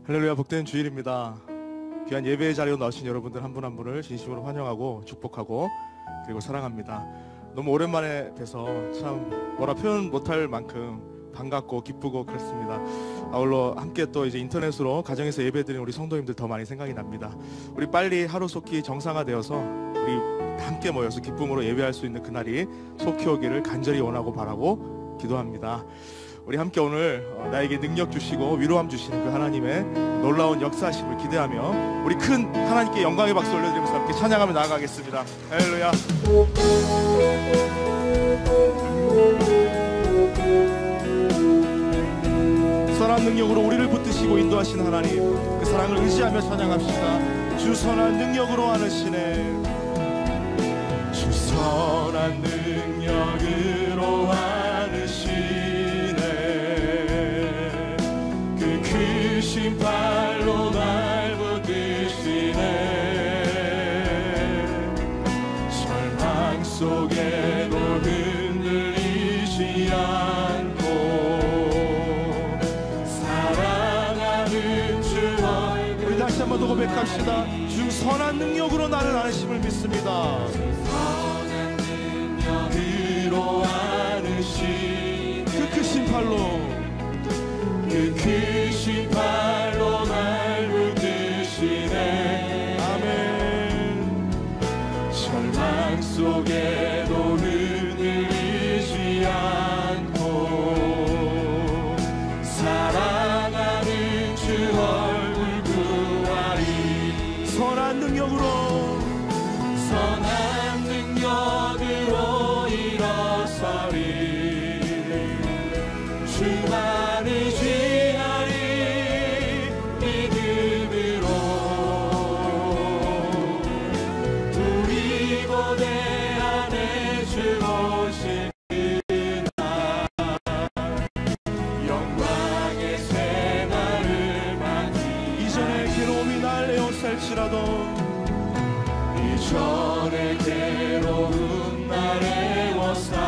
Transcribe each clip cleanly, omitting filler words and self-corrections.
할렐루야, 복된 주일입니다. 귀한 예배의 자리로 나오신 여러분들 한 분 한 분을 진심으로 환영하고 축복하고 그리고 사랑합니다. 너무 오랜만에 뵈서 참 뭐라 표현 못할 만큼 반갑고 기쁘고 그렇습니다. 아울러 함께 또 이제 인터넷으로 가정에서 예배드리는 우리 성도님들 더 많이 생각이 납니다. 우리 빨리 하루속히 정상화되어서 우리 함께 모여서 기쁨으로 예배할 수 있는 그날이 속히 오기를 간절히 원하고 바라고 기도합니다. 우리 함께 오늘 나에게 능력 주시고 위로함 주시는 그 하나님의 놀라운 역사하심을 기대하며 우리 큰 하나님께 영광의 박수 올려드리면서 함께 찬양하며 나아가겠습니다. 할렐루야. 선한 능력으로 우리를 붙드시고 인도하신 하나님, 그 사랑을 의지하며 찬양합시다. 주 선한 능력으로 하시네. 주 선한 능력으로 하시네. 크신 발로 날 붙드시네. 절망 속에도 흔들리지 않고 사랑하는 주 얼굴. 우리 다시 한번 더 고백합시다. 주 선한 능력으로 나를 안으심을 믿습니다. 선한 능력으로 안으신 그 크신 팔로, 그 크신 팔로 날 붙드시네. 아멘. 절망 속에도 흔들리지 않고 사랑하는 주 얼굴 구하리. 선한 능력으로, 선한 능력으로 일어서리. 주만을 지하리 믿음으로. 우리 고대 안에 주 오신 그날 영광의 새날을 맞이. 이전에 괴로움이 날 에워쌀지라도, 이전에 괴로움 날 에워싸고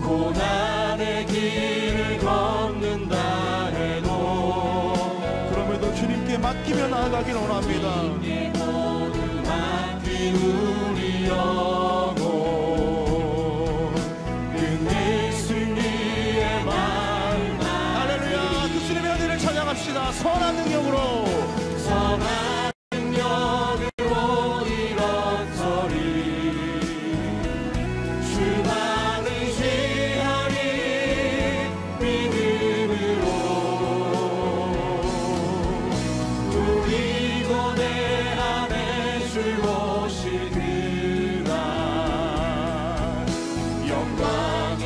고난의 길을 걷는다 해도 그럼에도 주님께 맡기며 나아가길 원합니다. 주님께 모두 맡긴 우리 영혼 끝내 승리의 마음. 할렐루야. 그 주님의 은혜를 찬양합시다. 선한 능력으로, 선한 능력으로 일어서리. 주만을 지하리 믿음으로. 우리 고대 안에 주 오신 그날 영광의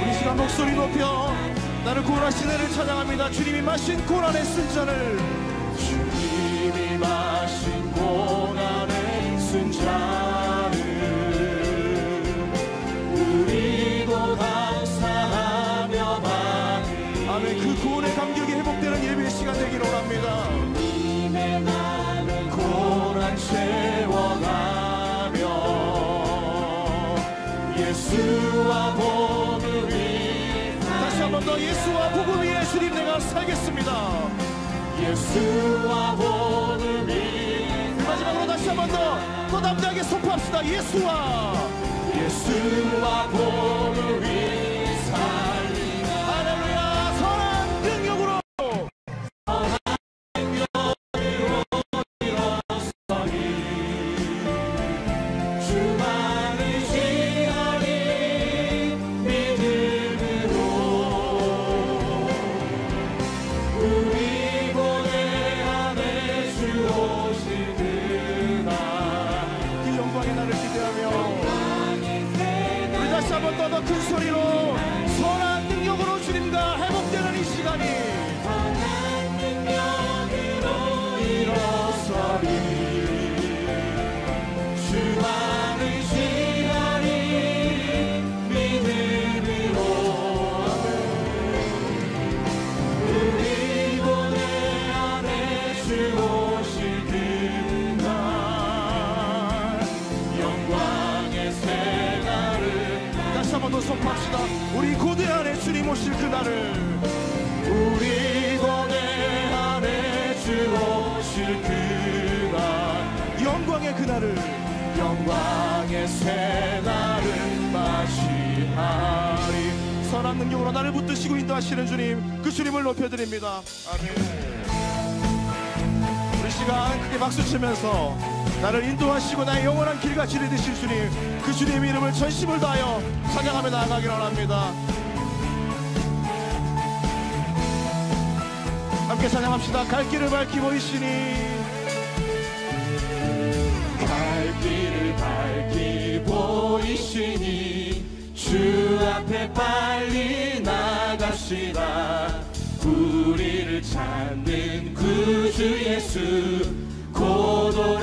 우리 시간 목소리 높여 나를 구원하신 은혜를 찬양합니다. 주님이 마신 고난의 쓴잔을, 주님이 마신 고난의 쓴잔을 우리도 감사하며 받으리. 아멘. 그 구원의 감격이 회복되는 예배의 시간 되기를 원합니다. 주님의 나는 고난 채워가며 예수와 복음 위에. 다시 한 번 더 예수와 복음 위에 주님 내가 살겠습니다. 예수와 복음 위에. 마지막으로 다시 한 번 더 담대하게 선포합시다. 예수와 복음 위에 살리라. 할렐루야. 선한 능력으로, 선한 능력으로 일어서리. 주만을 지하리 믿음으로. 우리 고대 안에 주 오신 그날 그 영광의 날을 기대하며 우리 다시 한번 더 큰 소리로 선한 능력으로 주님과 회복되는 이 시간이, 선한 능력으로 일어서리. 주만을 지하리 믿음으로. 우리 고대 안에 주 오신 그날 영광의 새날을 다시 한번 더 선포합시다. 우리 고대 안에 주님 오실 그날을, 우리 고뇌 안에 주오실 그날, 영광의 그날을, 영광의 새날을 맞이하리. 선한 능력으로 나를 붙드시고 인도하시는 주님, 그 주님을 높여드립니다. 아멘. 우리 시간 크게 박수치면서 나를 인도하시고 나의 영원한 길과 지리 되실 주님, 그 주님의 이름을 전심을 다하여 찬양하며 나아가기를 원합니다. 함께 찬양합시다. 갈 길을 밝히 보이시니, 갈 길을 밝히 보이시니 주 앞에 빨리 나갑시다. 우리를 찾는 구주 예수 곧 오라.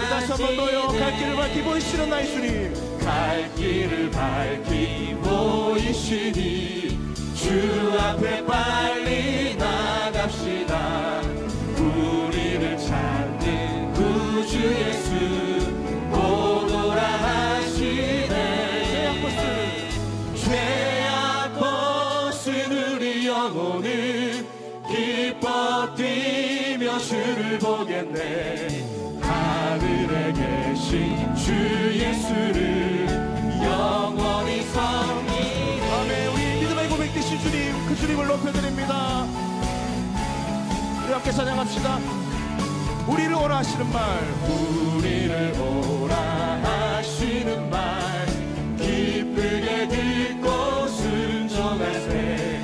다시 한 번 더요. 갈 길을 밝히 보이시는 나의 주님, 갈 길을 밝히 보이시니 주 앞에 빨리 나갑시다. 우리를 찾는 구주 예수 곧 오라 하시네. 죄악 벗은 우리 영혼은 기뻐 뛰며 주를 보겠네. 하늘에 계신 주 예수를 영원히 섬기. 아멘. 우리 믿음의 고백 되신 주님, 그 주님을 높여드립니다. 우리 함께 찬양합시다. 우리를 오라 하시는 말, 우리를 오라 하시는 말 기쁘게 듣고 순종할 때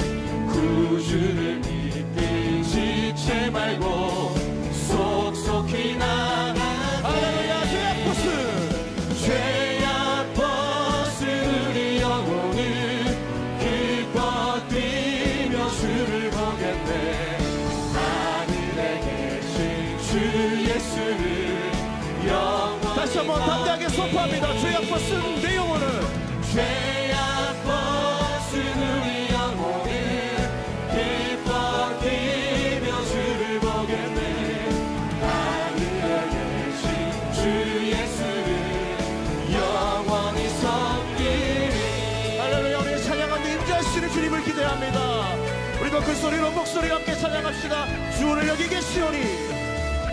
구주를 믿기 지체 말고 속속히 나가. 할렐루야. 죄악 벗은, 죄악 벗은 우리 영혼을 기뻐 뛰며 주를 보겠네. 하늘에 계신 주 예수를 영원히. 다시 한번 담대하게 선포합니다. 죄악 벗은 내 영혼을, 죄악 벗은 우리 영혼을 기뻐 뛰며 주를 보겠네. 하늘에 계신 주 예수를 영원히 섬기리. 할렐루야. 우리 찬양하며 임재하시는 주님을 기대합니다. 우리도 그 소리로 목소리와 함께 찬양합시다. 주 오늘 여기 계시오니,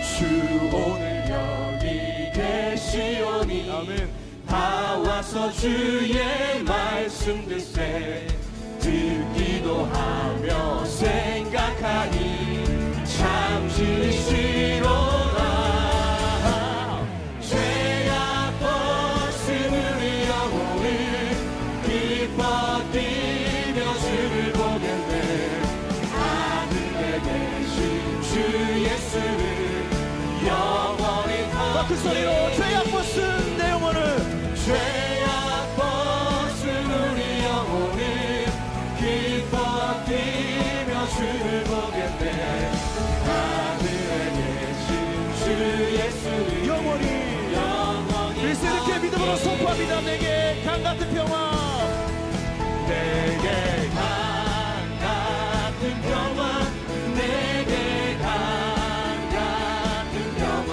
주 오늘 여기 계시오니. 아멘. 다 와서 주의 말씀 듣세. 듣기도 하며 생각하니 참 진실이로다. 죄악 벗은 우리 영혼을 기뻐 뛰며 주를 보겠네. 하늘에 계신 주 예수를 영원히. 그 소리로 죄악 벗은 내 영혼을, 죄악 벗은 우리 영혼을 기뻐 뛰며 주를 보겠네. 하늘에 계신 주 예수를 영원히, 영원히. 일세 이렇게 믿음으로 선포합니다. 내게 강같은 평화, 내게 강같은 평화, 내게 강같은 평화,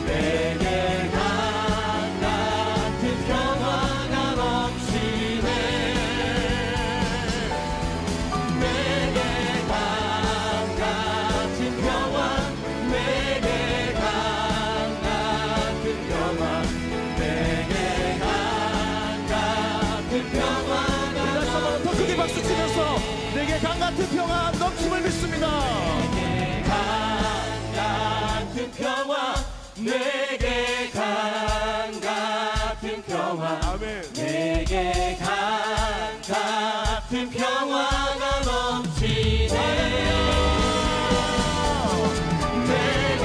내게 강같은 평화가 넘치네. 내게 강같은 평화, 내게 강같은 평화, 내게 강같은 평화가. 다시 한번 더 크게 박수 치면서 내게 강같은 평화 넘침을 믿습니다. 내게 강같은 평화, 내게 강같은 평화. 아멘. 내게 강같은 평화가 넘치네. 내게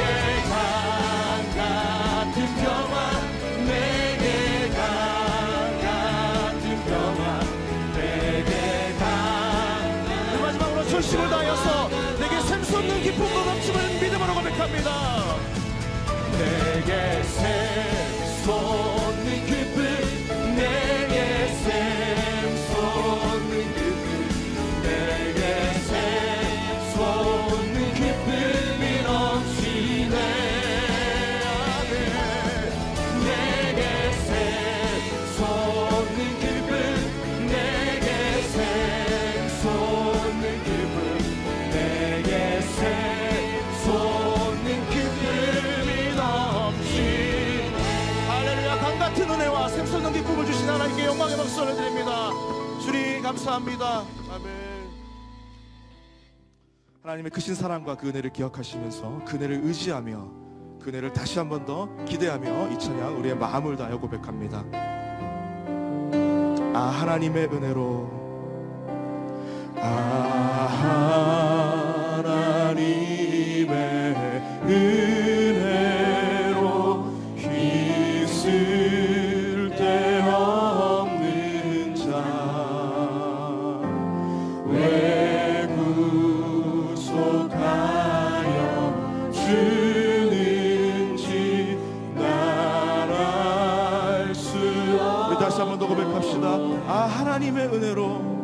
강같은 평화, 내게 강같은 평화, 내게 강같은. 마지막으로 전심을 다하여서 내게 샘솟는 기쁨과 넘침을 믿음으로 고백합니다. 내게 샘솟는 기쁨, 내게 샘솟는 기쁨, 내게 샘솟는 기쁨이 넘치네. 내게 샘솟는 기쁨, 내게 샘솟는 기쁨, 영광의 박수 올려드립니다. 주님 감사합니다. 아멘. 하나님의 크신 사랑과 그 은혜를 기억하시면서 그 은혜를 의지하며 그 은혜를 다시 한 번 더 기대하며 이 찬양 우리의 마음을 다하여 고백합니다. 아 하나님의 은혜로, 아 하나님의 은혜로 있을 데 없는 자 왜 구속하여 주는지 날 알 수 없. 우리 다시 한 번 더 고백합시다. 아 하나님의 은혜로,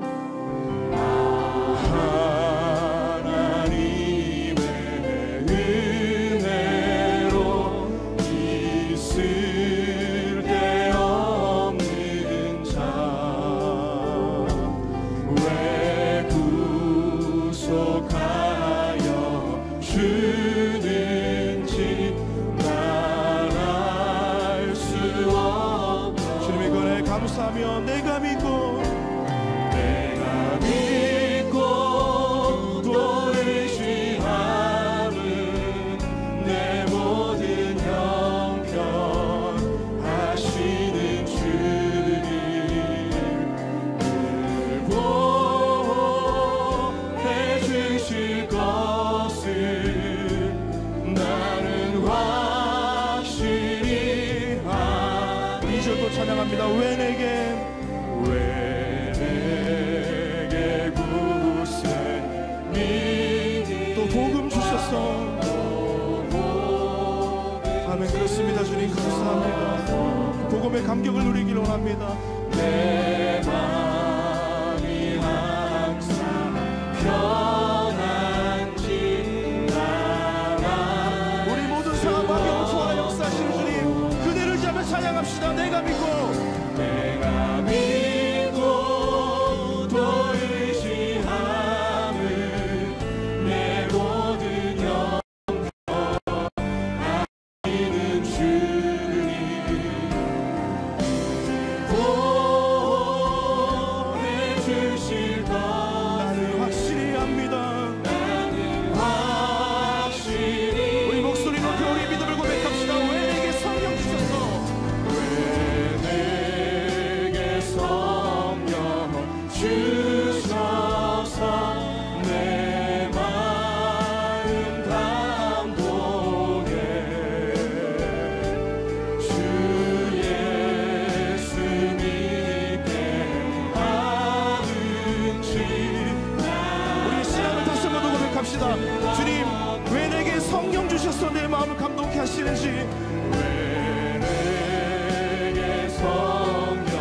내가 믿고 또 의지하는 내 모든 형편 하시는 주님을 보호해 주실 것을 나는 확실히 이 절도 찬양합니다. 왜 내게 또 복음 주셨어. 아멘. 그렇습니다. 주님 감사합니다. 복음의 감격을 누리길 원합니다. 내 마음이 항상 편한지 나라. 우리 모든 상황과 영초와 역사하시는 주님 그대를 잡아 찬양합시다. 내가 믿고 또 의지하는 내 모든 형편 하시는 주님 보호해 주실 것 나는 확실히 압니다. 나는 확실히 우리 목소리 높여 우리 믿음을 고백합시다. 왜 내게 성령 주셨어? 왜 내게 성령 주셔서 내 마음 감동해 주 예수 믿게 하는지. 우리 신앙을 다시 한번 더 고백합시다. 주님 왜 내게 성령 주셔서 내 마음을 감동케 하시는지. 왜 내게 성령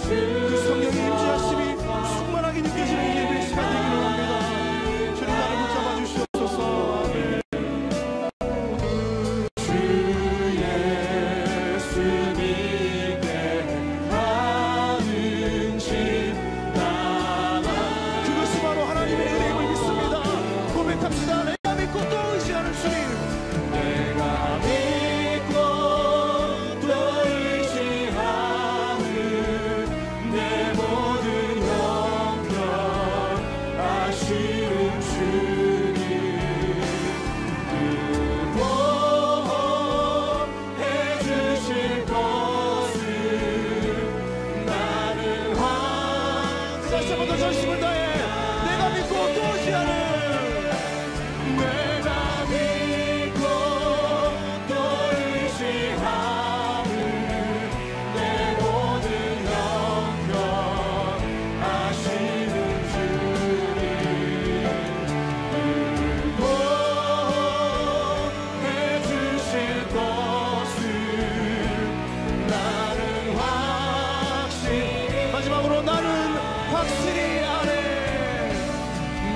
그 성령의 임재하심이 충만하게 느껴지는 예배 시간 되기를 원합니다. 주님 나를 붙잡아 주시옵소서. 아멘. 주 예수 믿게 하는지 나라. 그것이 바로 하나님의 은혜임을 믿습니다. 고백합시다. 내가 믿고 또 의지하는 주님. 내가 믿고 또 의지하는 내 모든 형편 하시는 주님 보호해 주실 것을 나는 다시 한번 더 전심을 다해 내가 믿고 또 의지하는 내가 믿고 또 의지하는 내 모든 형편 하시는 주님 보호해 주실 것을 나는 확실히. 마지막으로 나는 확실히 아네.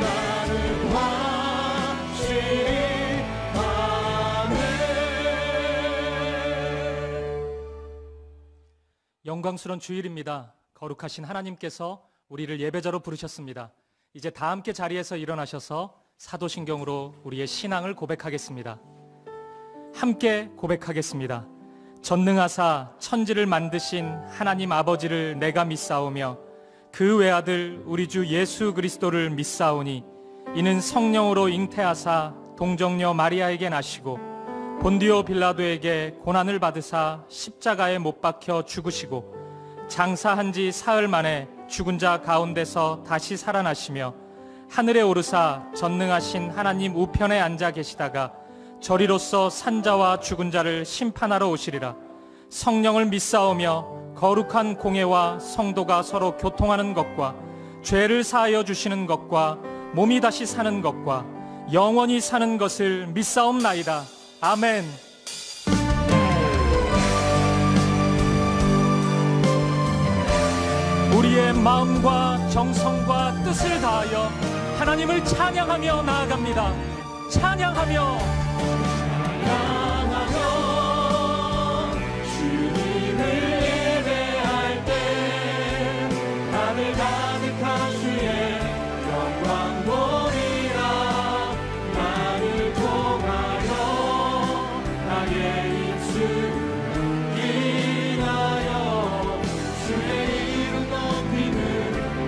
나는 확실히 아네. 영광스러운 주일입니다. 거룩하신 하나님께서 우리를 예배자로 부르셨습니다. 이제 다 함께 자리에서 일어나셔서 사도신경으로 우리의 신앙을 고백하겠습니다. 함께 고백하겠습니다. 전능하사 천지를 만드신 하나님 아버지를 내가 믿사오며 그 외아들 우리 주 예수 그리스도를 믿사오니 이는 성령으로 잉태하사 동정녀 마리아에게 나시고 본디오 빌라도에게 고난을 받으사 십자가에 못 박혀 죽으시고 장사한 지 사흘 만에 죽은 자 가운데서 다시 살아나시며 하늘에 오르사 전능하신 하나님 우편에 앉아 계시다가 저리로서 산자와 죽은 자를 심판하러 오시리라. 성령을 믿사오며 거룩한 공회와 성도가 서로 교통하는 것과 죄를 사하여 주시는 것과 몸이 다시 사는 것과 영원히 사는 것을 믿사옵나이다. 아멘. 우리의 마음과 정성과 뜻을 다하여 하나님을 찬양하며 나아갑니다. 찬양하며 주님을 예배할 때 하늘 가득한 주의 영광 보리라. 나를 통하여 나의 입술을 인하여 주의 이름 높이는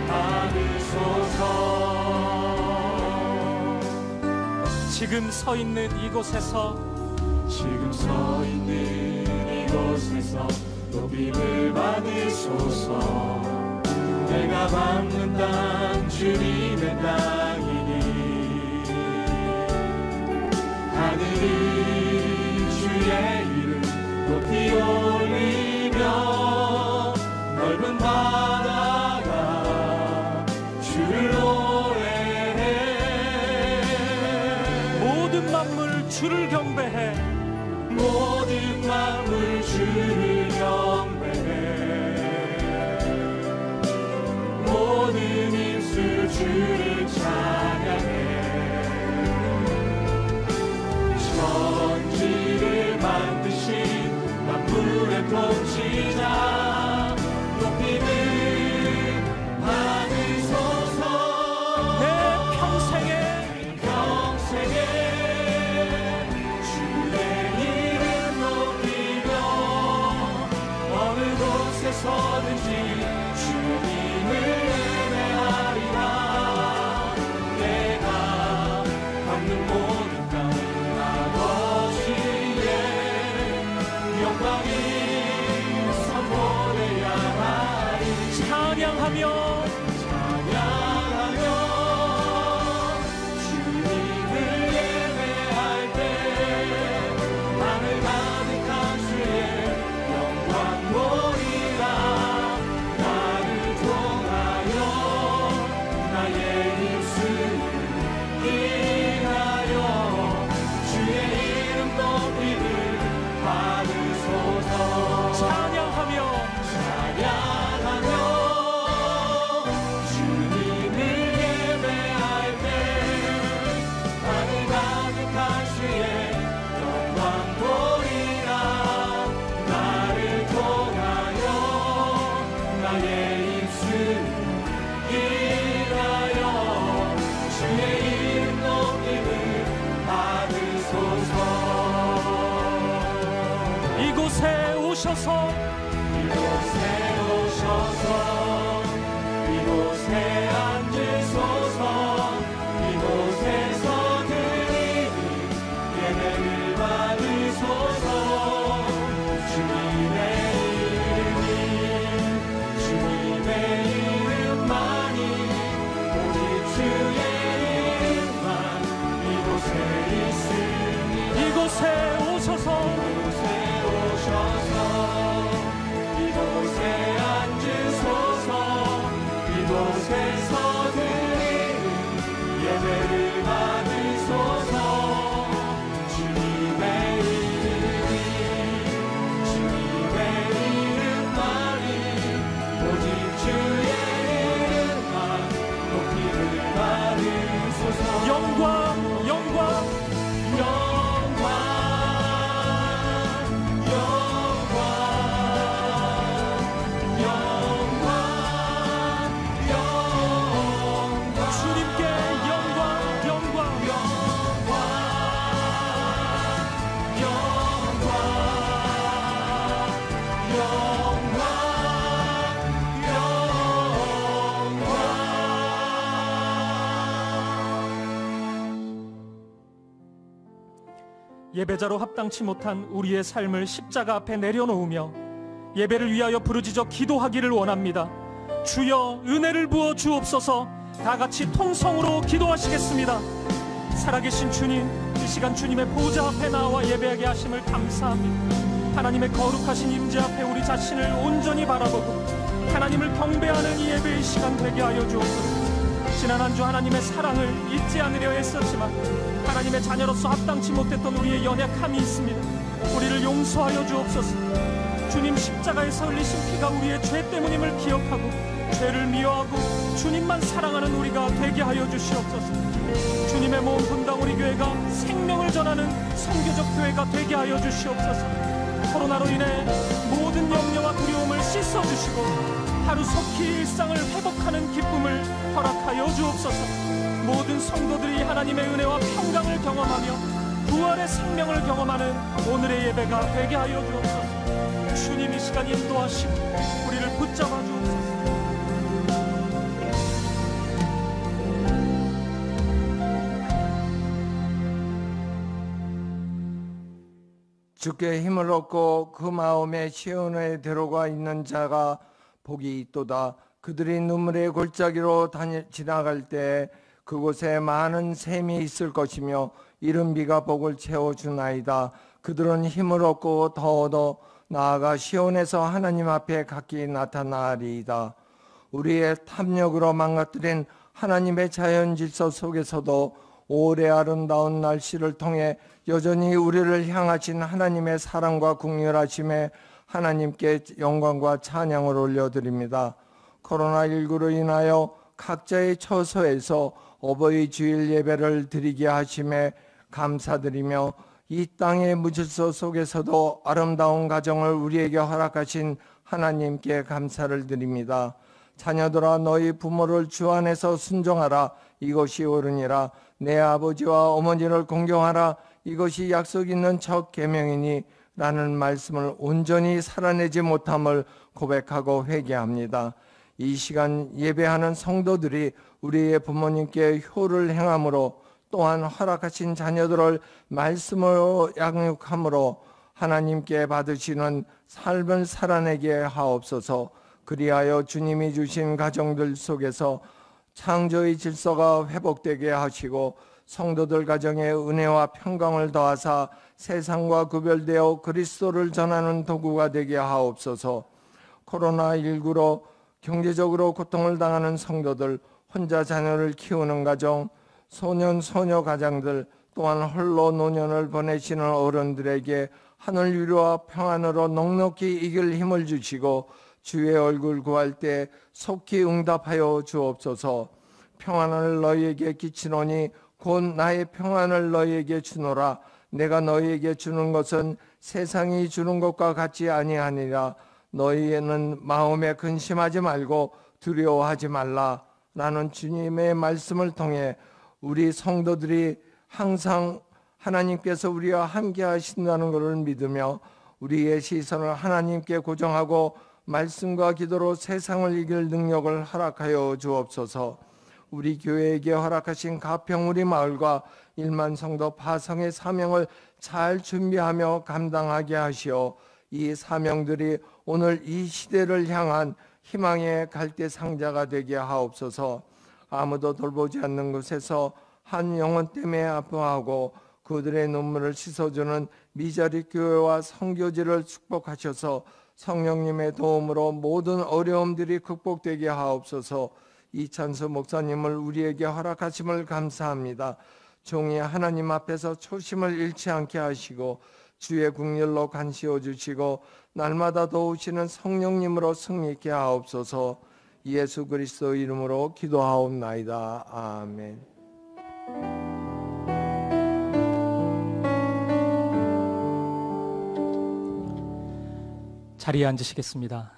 받으소서. 지금 서 있는 이곳에서 높임을 받으소서. 내가 밟는 땅 주님의 땅이니 하늘이 주의 이름 높이 올리며 넓은 바다가 주를 노래해. 모든 만물 주를 경배해. 모든 만물 주를 경배해. 모든 입술 주를 찬양해. 천지를 만드신 만물의 통치자 높임을 받으소서. 내 평생에 서든지 주님을 예배하리라. 내가 밟는 모든 땅 아버지의 영광이 선포되야 하리. 찬양하며 주님을 예배할 때 하늘 가득한 주의 영광 보리. 이곳에 앉으소서. 이곳에서 드리는 예배를 받으소서. 주님의 이름만이 오직 주의 이름만 이곳에 있으니 이곳에 오셔서 예배자로 합당치 못한 우리의 삶을 십자가 앞에 내려놓으며 예배를 위하여 부르짖어 기도하기를 원합니다. 주여 은혜를 부어 주옵소서. 다 같이 통성으로 기도하시겠습니다. 살아계신 주님, 이 시간 주님의 보좌 앞에 나와 예배하게 하심을 감사합니다. 하나님의 거룩하신 임재 앞에 우리 자신을 온전히 바라보고 하나님을 경배하는 이 예배의 시간 되게 하여 주옵소서. 지난 한 주 하나님의 사랑을 잊지 않으려 했었지만 하나님의 자녀로서 합당치 못했던 우리의 연약함이 있습니다. 우리를 용서하여 주옵소서. 주님 십자가에서 흘리신 피가 우리의 죄 때문임을 기억하고 죄를 미워하고 주님만 사랑하는 우리가 되게 하여 주시옵소서. 주님의 몸 분당 우리 교회가 생명을 전하는 선교적 교회가 되게 하여 주시옵소서. 코로나로 인해 모든 염려와 두려움을 씻어주시고 하루속히 일상을 회복하는 기쁨을 허락하여 주옵소서. 모든 성도들이 하나님의 은혜와 평강을 경험하며 부활의 생명을 경험하는 오늘의 예배가 되게 하여 주옵소서. 주님 이 시간 인도하시고 우리를 붙잡아 주옵소서. 주께 힘을 얻고 그 마음에 시온에 들어가 있는 자가 복이 있도다. 그들이 눈물의 골짜기로 지나갈 때 그곳에 많은 샘이 있을 것이며 이른 비가 복을 채워주나이다. 그들은 힘을 얻고 더 얻어 나아가 시온에서 하나님 앞에 각기 나타나리이다. 우리의 탐욕으로 망가뜨린 하나님의 자연 질서 속에서도 올해 아름다운 날씨를 통해 여전히 우리를 향하신 하나님의 사랑과 긍휼하심에 하나님께 영광과 찬양을 올려드립니다. 코로나19로 인하여 각자의 처소에서 어버이 주일 예배를 드리게 하심에 감사드리며 이 땅의 무질서 속에서도 아름다운 가정을 우리에게 허락하신 하나님께 감사를 드립니다. 자녀들아 너희 부모를 주 안에서 순종하라. 이것이 옳으니라. 내 아버지와 어머니를 공경하라. 이것이 약속 있는 첫 계명이니 라는 말씀을 온전히 살아내지 못함을 고백하고 회개합니다. 이 시간 예배하는 성도들이 우리의 부모님께 효를 행함으로 또한 허락하신 자녀들을 말씀으로 양육함으로 하나님께 받으시는 삶을 살아내게 하옵소서. 그리하여 주님이 주신 가정들 속에서 창조의 질서가 회복되게 하시고 성도들 가정에 은혜와 평강을 더하사 세상과 구별되어 그리스도를 전하는 도구가 되게 하옵소서. 코로나19로 경제적으로 고통을 당하는 성도들, 혼자 자녀를 키우는 가정, 소년 소녀 가장들, 또한 홀로 노년을 보내시는 어른들에게 하늘 위로와 평안으로 넉넉히 이길 힘을 주시고 주의 얼굴 구할 때 속히 응답하여 주옵소서. 평안을 너희에게 끼치노니 곧 나의 평안을 너희에게 주노라. 내가 너희에게 주는 것은 세상이 주는 것과 같지 아니하니라. 너희는 마음에 근심하지 말고 두려워하지 말라. 라는 주님의 말씀을 통해 우리 성도들이 항상 하나님께서 우리와 함께 하신다는 것을 믿으며 우리의 시선을 하나님께 고정하고 말씀과 기도로 세상을 이길 능력을 허락하여 주옵소서. 우리 교회에게 허락하신 가평 우리 마을과 1만 성도 파송의 사명을 잘 준비하며 감당하게 하시어 이 사명들이 오늘 이 시대를 향한 희망의 갈대 상자가 되게 하옵소서. 아무도 돌보지 않는 곳에서 한 영혼 때문에 아파하고 그들의 눈물을 씻어주는 미자리 교회와 선교지를 축복하셔서 성령님의 도움으로 모든 어려움들이 극복되게 하옵소서. 이찬수 목사님을 우리에게 허락하심을 감사합니다. 종이 하나님 앞에서 초심을 잃지 않게 하시고 주의 긍휼로 간시워 주시고 날마다 도우시는 성령님으로 승리케 하옵소서. 예수 그리스도 이름으로 기도하옵나이다. 아멘. 자리에 앉으시겠습니다.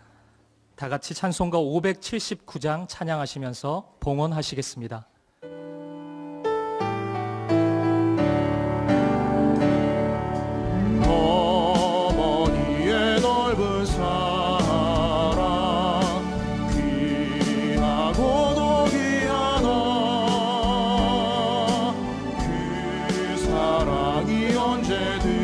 다 같이 찬송가 579장 찬양하시면서 봉헌하시겠습니다. 어머니의 넓은 사랑 귀하고도 귀하다. 그 사랑이 언제든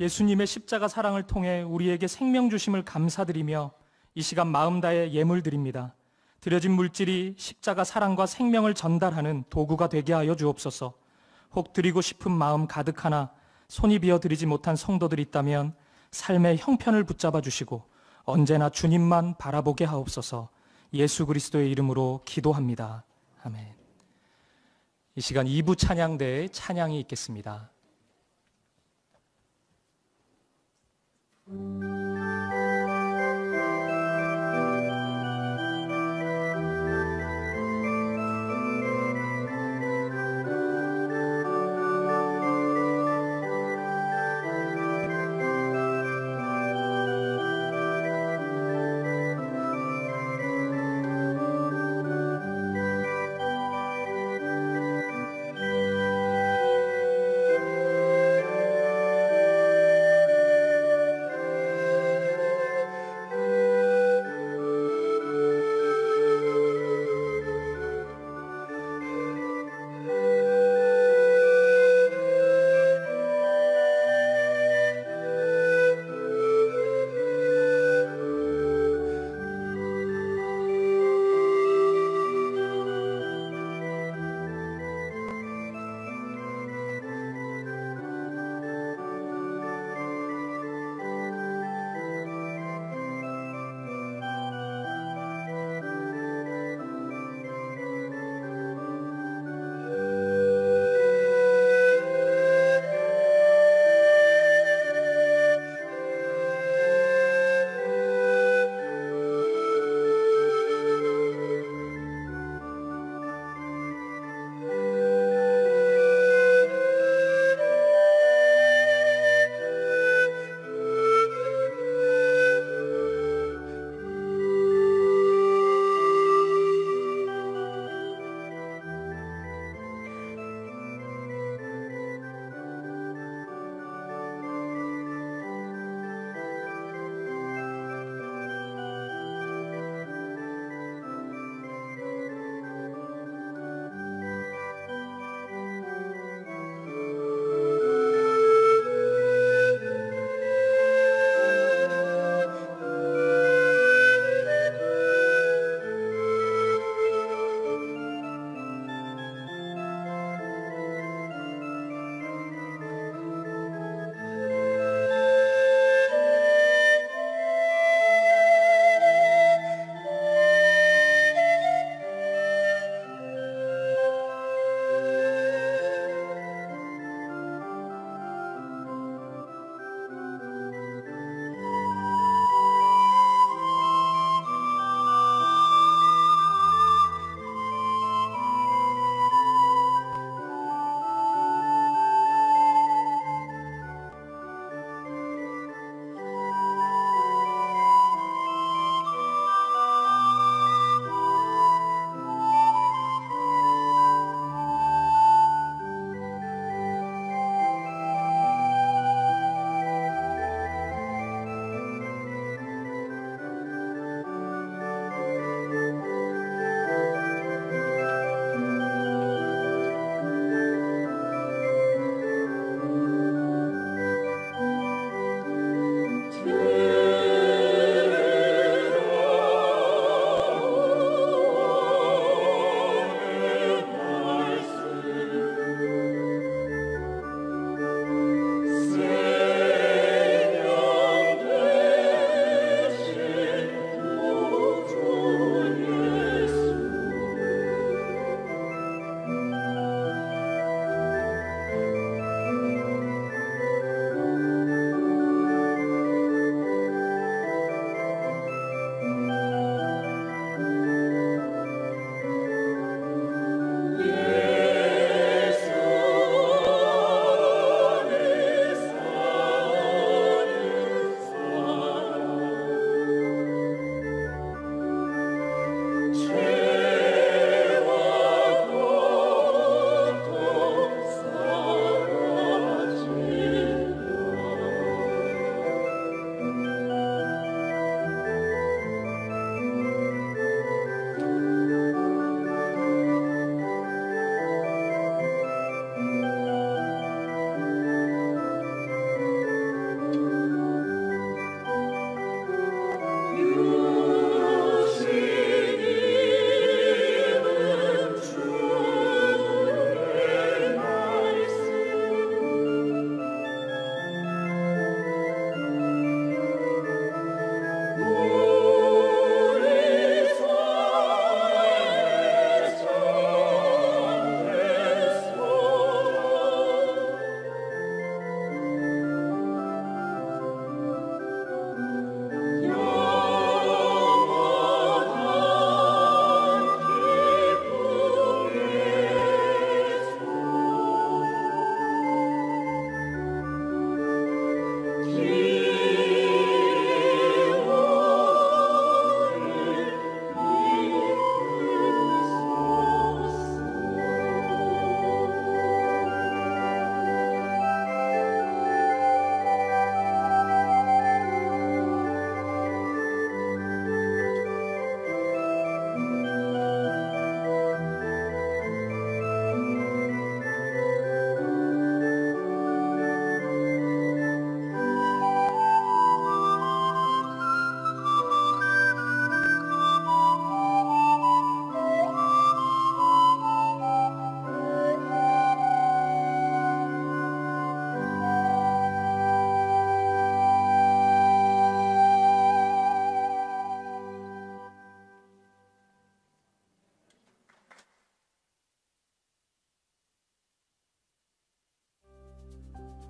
예수님의 십자가 사랑을 통해 우리에게 생명 주심을 감사드리며 이 시간 마음 다해 예물 드립니다. 드려진 물질이 십자가 사랑과 생명을 전달하는 도구가 되게 하여 주옵소서. 혹 드리고 싶은 마음 가득하나 손이 비어 드리지 못한 성도들이 있다면 삶의 형편을 붙잡아 주시고 언제나 주님만 바라보게 하옵소서. 예수 그리스도의 이름으로 기도합니다. 아멘. 이 시간 2부 찬양대에 찬양이 있겠습니다.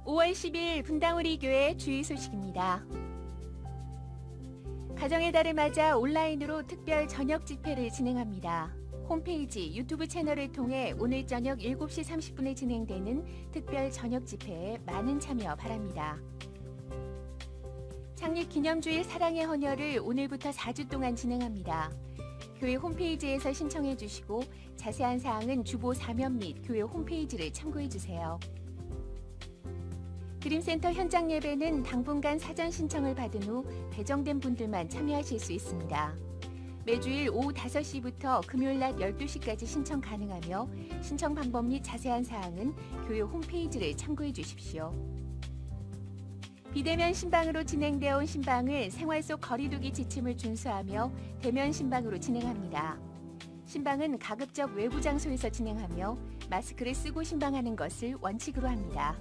5월 10일 분당우리 교회 주일 소식입니다. 가정의 달을 맞아 온라인으로 특별 저녁 집회를 진행합니다. 홈페이지, 유튜브 채널을 통해 오늘 저녁 7시 30분에 진행되는 특별 저녁 집회에 많은 참여 바랍니다. 창립 기념주일 사랑의 헌혈을 오늘부터 4주 동안 진행합니다. 교회 홈페이지에서 신청해 주시고 자세한 사항은 주보 사면 및 교회 홈페이지를 참고해 주세요. 드림센터 현장 예배는 당분간 사전 신청을 받은 후 배정된 분들만 참여하실 수 있습니다. 매주일 오후 5시부터 금요일 낮 12시까지 신청 가능하며 신청 방법 및 자세한 사항은 교회 홈페이지를 참고해 주십시오. 비대면 신방으로 진행되어 온 신방을 생활 속 거리두기 지침을 준수하며 대면 신방으로 진행합니다. 신방은 가급적 외부 장소에서 진행하며 마스크를 쓰고 신방하는 것을 원칙으로 합니다.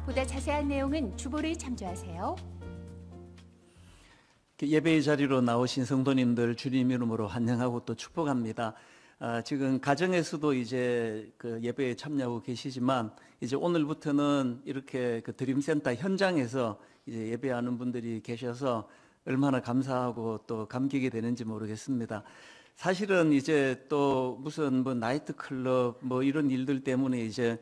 보다 자세한 내용은 주보를 참조하세요. 예배의 자리로 나오신 성도님들 주님 이름으로 환영하고 또 축복합니다. 지금 가정에서도 이제 그 예배에 참여하고 계시지만 이제 오늘부터는 이렇게 그 드림센터 현장에서 이제 예배하는 분들이 계셔서 얼마나 감사하고 또 감격이 되는지 모르겠습니다. 사실은 이제 또 무슨 뭐 나이트 클럽 뭐 이런 일들 때문에 이제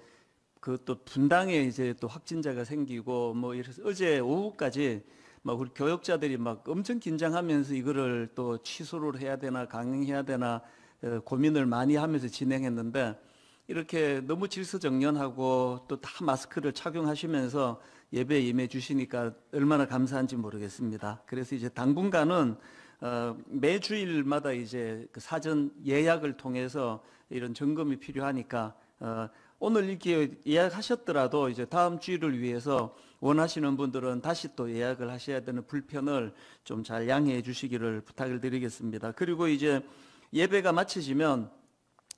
그 또 분당에 이제 또 확진자가 생기고 뭐 이래서 어제 오후까지 막 우리 교역자들이 막 엄청 긴장하면서 이거를 또 취소를 해야 되나 강행해야 되나 고민을 많이 하면서 진행했는데 이렇게 너무 질서정연하고 또 다 마스크를 착용하시면서 예배에 임해 주시니까 얼마나 감사한지 모르겠습니다. 그래서 이제 당분간은 매주일마다 이제 그 사전 예약을 통해서 이런 점검이 필요하니까 오늘 이렇게 예약하셨더라도 이제 다음 주일을 위해서 원하시는 분들은 다시 또 예약을 하셔야 되는 불편을 좀 잘 양해해 주시기를 부탁을 드리겠습니다. 그리고 이제 예배가 마쳐지면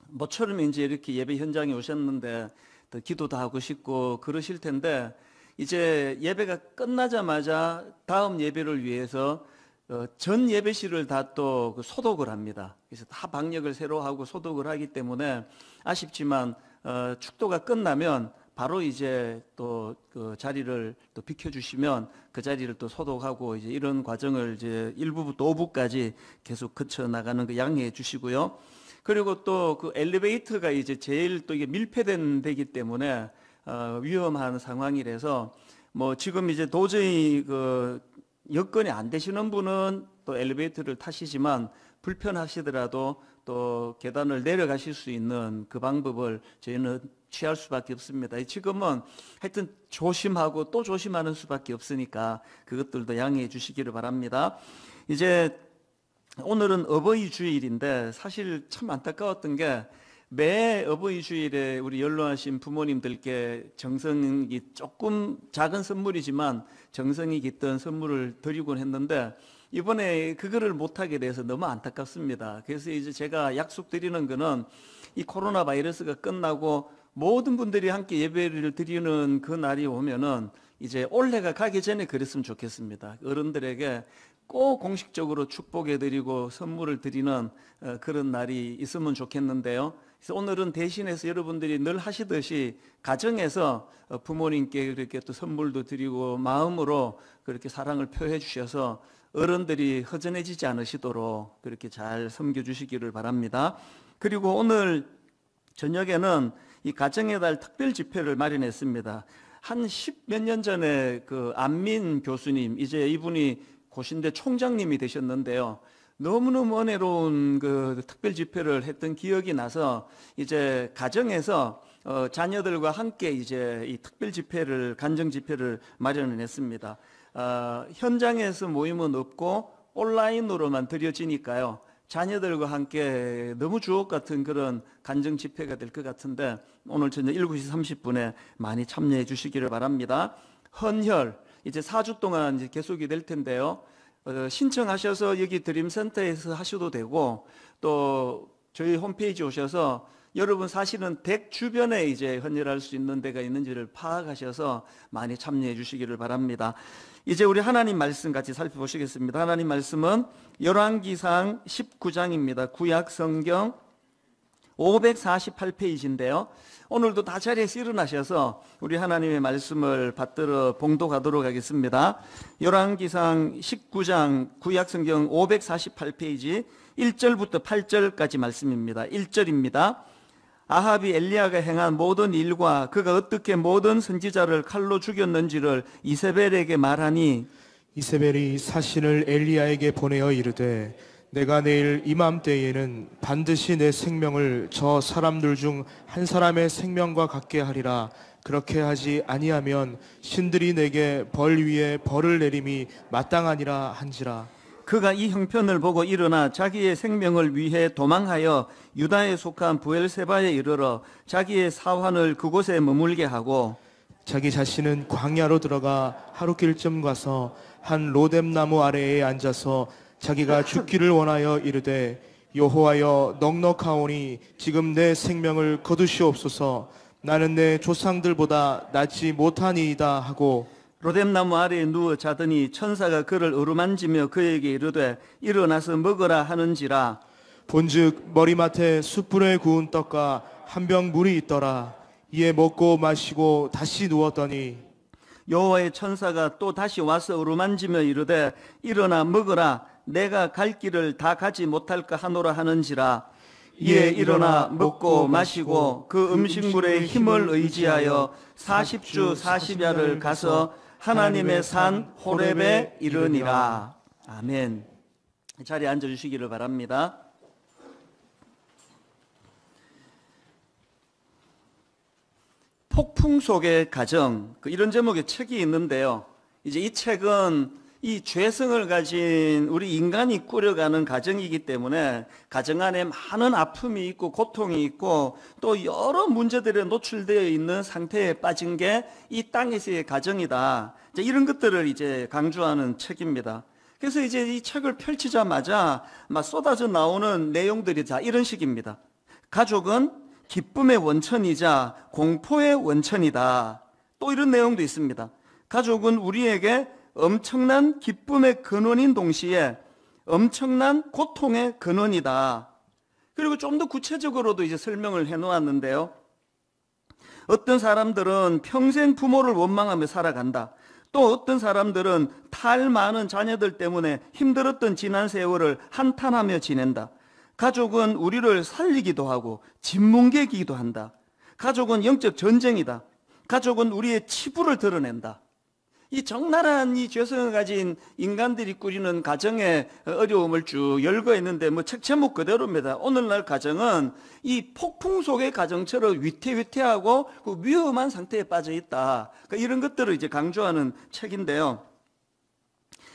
모처럼 이제 이렇게 예배 현장에 오셨는데 또 기도도 하고 싶고 그러실 텐데 이제 예배가 끝나자마자 다음 예배를 위해서 전 예배실을 다 또 소독을 합니다. 그래서 다 방역을 새로 하고 소독을 하기 때문에 아쉽지만 축도가 끝나면 바로 이제 또 그 자리를 또 비켜주시면 그 자리를 또 소독하고 이제 이런 과정을 이제 1부부터 5부까지 계속 거쳐 나가는 거 양해해 주시고요. 그리고 또 그 엘리베이터가 이제 제일 또 이게 밀폐된 데기 때문에 위험한 상황이라서 뭐 지금 이제 도저히 그 여건이 안 되시는 분은 또 엘리베이터를 타시지만 불편하시더라도 또 계단을 내려가실 수 있는 그 방법을 저희는 취할 수밖에 없습니다. 지금은 하여튼 조심하고 또 조심하는 수밖에 없으니까 그것들도 양해해 주시기를 바랍니다. 이제 오늘은 어버이 주일인데 사실 참 안타까웠던 게 매 어버이 주일에 우리 연로하신 부모님들께 정성이 조금 작은 선물이지만 정성이 깃든 선물을 드리곤 했는데 이번에 그거를 못하게 돼서 너무 안타깝습니다. 그래서 이제 제가 약속드리는 거는 이 코로나 바이러스가 끝나고 모든 분들이 함께 예배를 드리는 그 날이 오면은 이제 올해가 가기 전에 그랬으면 좋겠습니다. 어른들에게 꼭 공식적으로 축복해드리고 선물을 드리는 그런 날이 있으면 좋겠는데요. 그래서 오늘은 대신해서 여러분들이 늘 하시듯이 가정에서 부모님께 그렇게 또 선물도 드리고 마음으로 그렇게 사랑을 표해 주셔서 어른들이 허전해지지 않으시도록 그렇게 잘 섬겨주시기를 바랍니다. 그리고 오늘 저녁에는 이 가정의 달 특별 집회를 마련했습니다. 한 10몇 년 전에 그 안민 교수님, 이제 이분이 고신대 총장님이 되셨는데요. 너무너무 은혜로운 그 특별 집회를 했던 기억이 나서 이제 가정에서 자녀들과 함께 이제 이 특별 집회를, 간정 집회를 마련을 했습니다. 현장에서 모임은 없고 온라인으로만 드려지니까요. 자녀들과 함께 너무 주옥 같은 그런 간정 집회가 될 것 같은데 오늘 저녁 7시 30분에 많이 참여해 주시기를 바랍니다. 헌혈, 이제 4주 동안 이제 계속이 될 텐데요. 신청하셔서 여기 드림센터에서 하셔도 되고 또 저희 홈페이지 오셔서 여러분 사시는 댁 주변에 이제 헌혈할 수 있는 데가 있는지를 파악하셔서 많이 참여해 주시기를 바랍니다. 이제 우리 하나님 말씀 같이 살펴보시겠습니다. 하나님 말씀은 열왕기상 19장입니다. 구약 성경 548페이지인데요. 오늘도 다 자리에서 일어나셔서 우리 하나님의 말씀을 받들어 봉독하도록 하겠습니다. 열왕기상 19장 구약성경 548페이지 1절부터 8절까지 말씀입니다. 1절입니다. 아합이 엘리야가 행한 모든 일과 그가 어떻게 모든 선지자를 칼로 죽였는지를 이세벨에게 말하니 이세벨이 사신을 엘리야에게 보내어 이르되 내가 내일 이맘때에는 반드시 내 생명을 저 사람들 중 한 사람의 생명과 같게 하리라. 그렇게 하지 아니하면 신들이 내게 벌 위에 벌을 내림이 마땅하니라 한지라. 그가 이 형편을 보고 일어나 자기의 생명을 위해 도망하여 유다에 속한 부엘세바에 이르러 자기의 사환을 그곳에 머물게 하고 자기 자신은 광야로 들어가 하루길쯤 가서 한 로뎀나무 아래에 앉아서 자기가 죽기를 원하여 이르되 여호와여 넉넉하오니 지금 내 생명을 거두시옵소서. 나는 내 조상들보다 낫지 못하니이다 하고 로뎀나무 아래에 누워 자더니 천사가 그를 어루만지며 그에게 이르되 일어나서 먹으라 하는지라. 본즉 머리맡에 숯불에 구운 떡과 한 병 물이 있더라. 이에 먹고 마시고 다시 누웠더니 여호와의 천사가 또 다시 와서 어루만지며 이르되 일어나 먹으라. 내가 갈 길을 다 가지 못할까 하노라 하는지라. 이에 일어나 먹고 마시고 그 음식물의 힘을 의지하여 40주 40야를 가서 하나님의 산 호렙에 이르니라. 아멘. 자리에 앉아주시기를 바랍니다. 폭풍 속의 가정, 이런 제목의 책이 있는데요. 이제 이 책은 이 죄성을 가진 우리 인간이 꾸려가는 가정이기 때문에 가정 안에 많은 아픔이 있고 고통이 있고 또 여러 문제들에 노출되어 있는 상태에 빠진 게 이 땅에서의 가정이다. 이제 이런 것들을 이제 강조하는 책입니다. 그래서 이제 이 책을 펼치자마자 막 쏟아져 나오는 내용들이 다 이런 식입니다. 가족은 기쁨의 원천이자 공포의 원천이다. 또 이런 내용도 있습니다. 가족은 우리에게 엄청난 기쁨의 근원인 동시에 엄청난 고통의 근원이다. 그리고 좀 더 구체적으로도 이제 설명을 해 놓았는데요. 어떤 사람들은 평생 부모를 원망하며 살아간다. 또 어떤 사람들은 탈 많은 자녀들 때문에 힘들었던 지난 세월을 한탄하며 지낸다. 가족은 우리를 살리기도 하고 짓뭉개기도 한다. 가족은 영적 전쟁이다. 가족은 우리의 치부를 드러낸다. 이 적나라한 이 죄성을 가진 인간들이 꾸리는 가정의 어려움을 쭉 열거했는데 책 제목 그대로입니다. 오늘날 가정은 이 폭풍 속의 가정처럼 위태위태하고 위험한 상태에 빠져 있다. 이런 것들을 이제 강조하는 책인데요.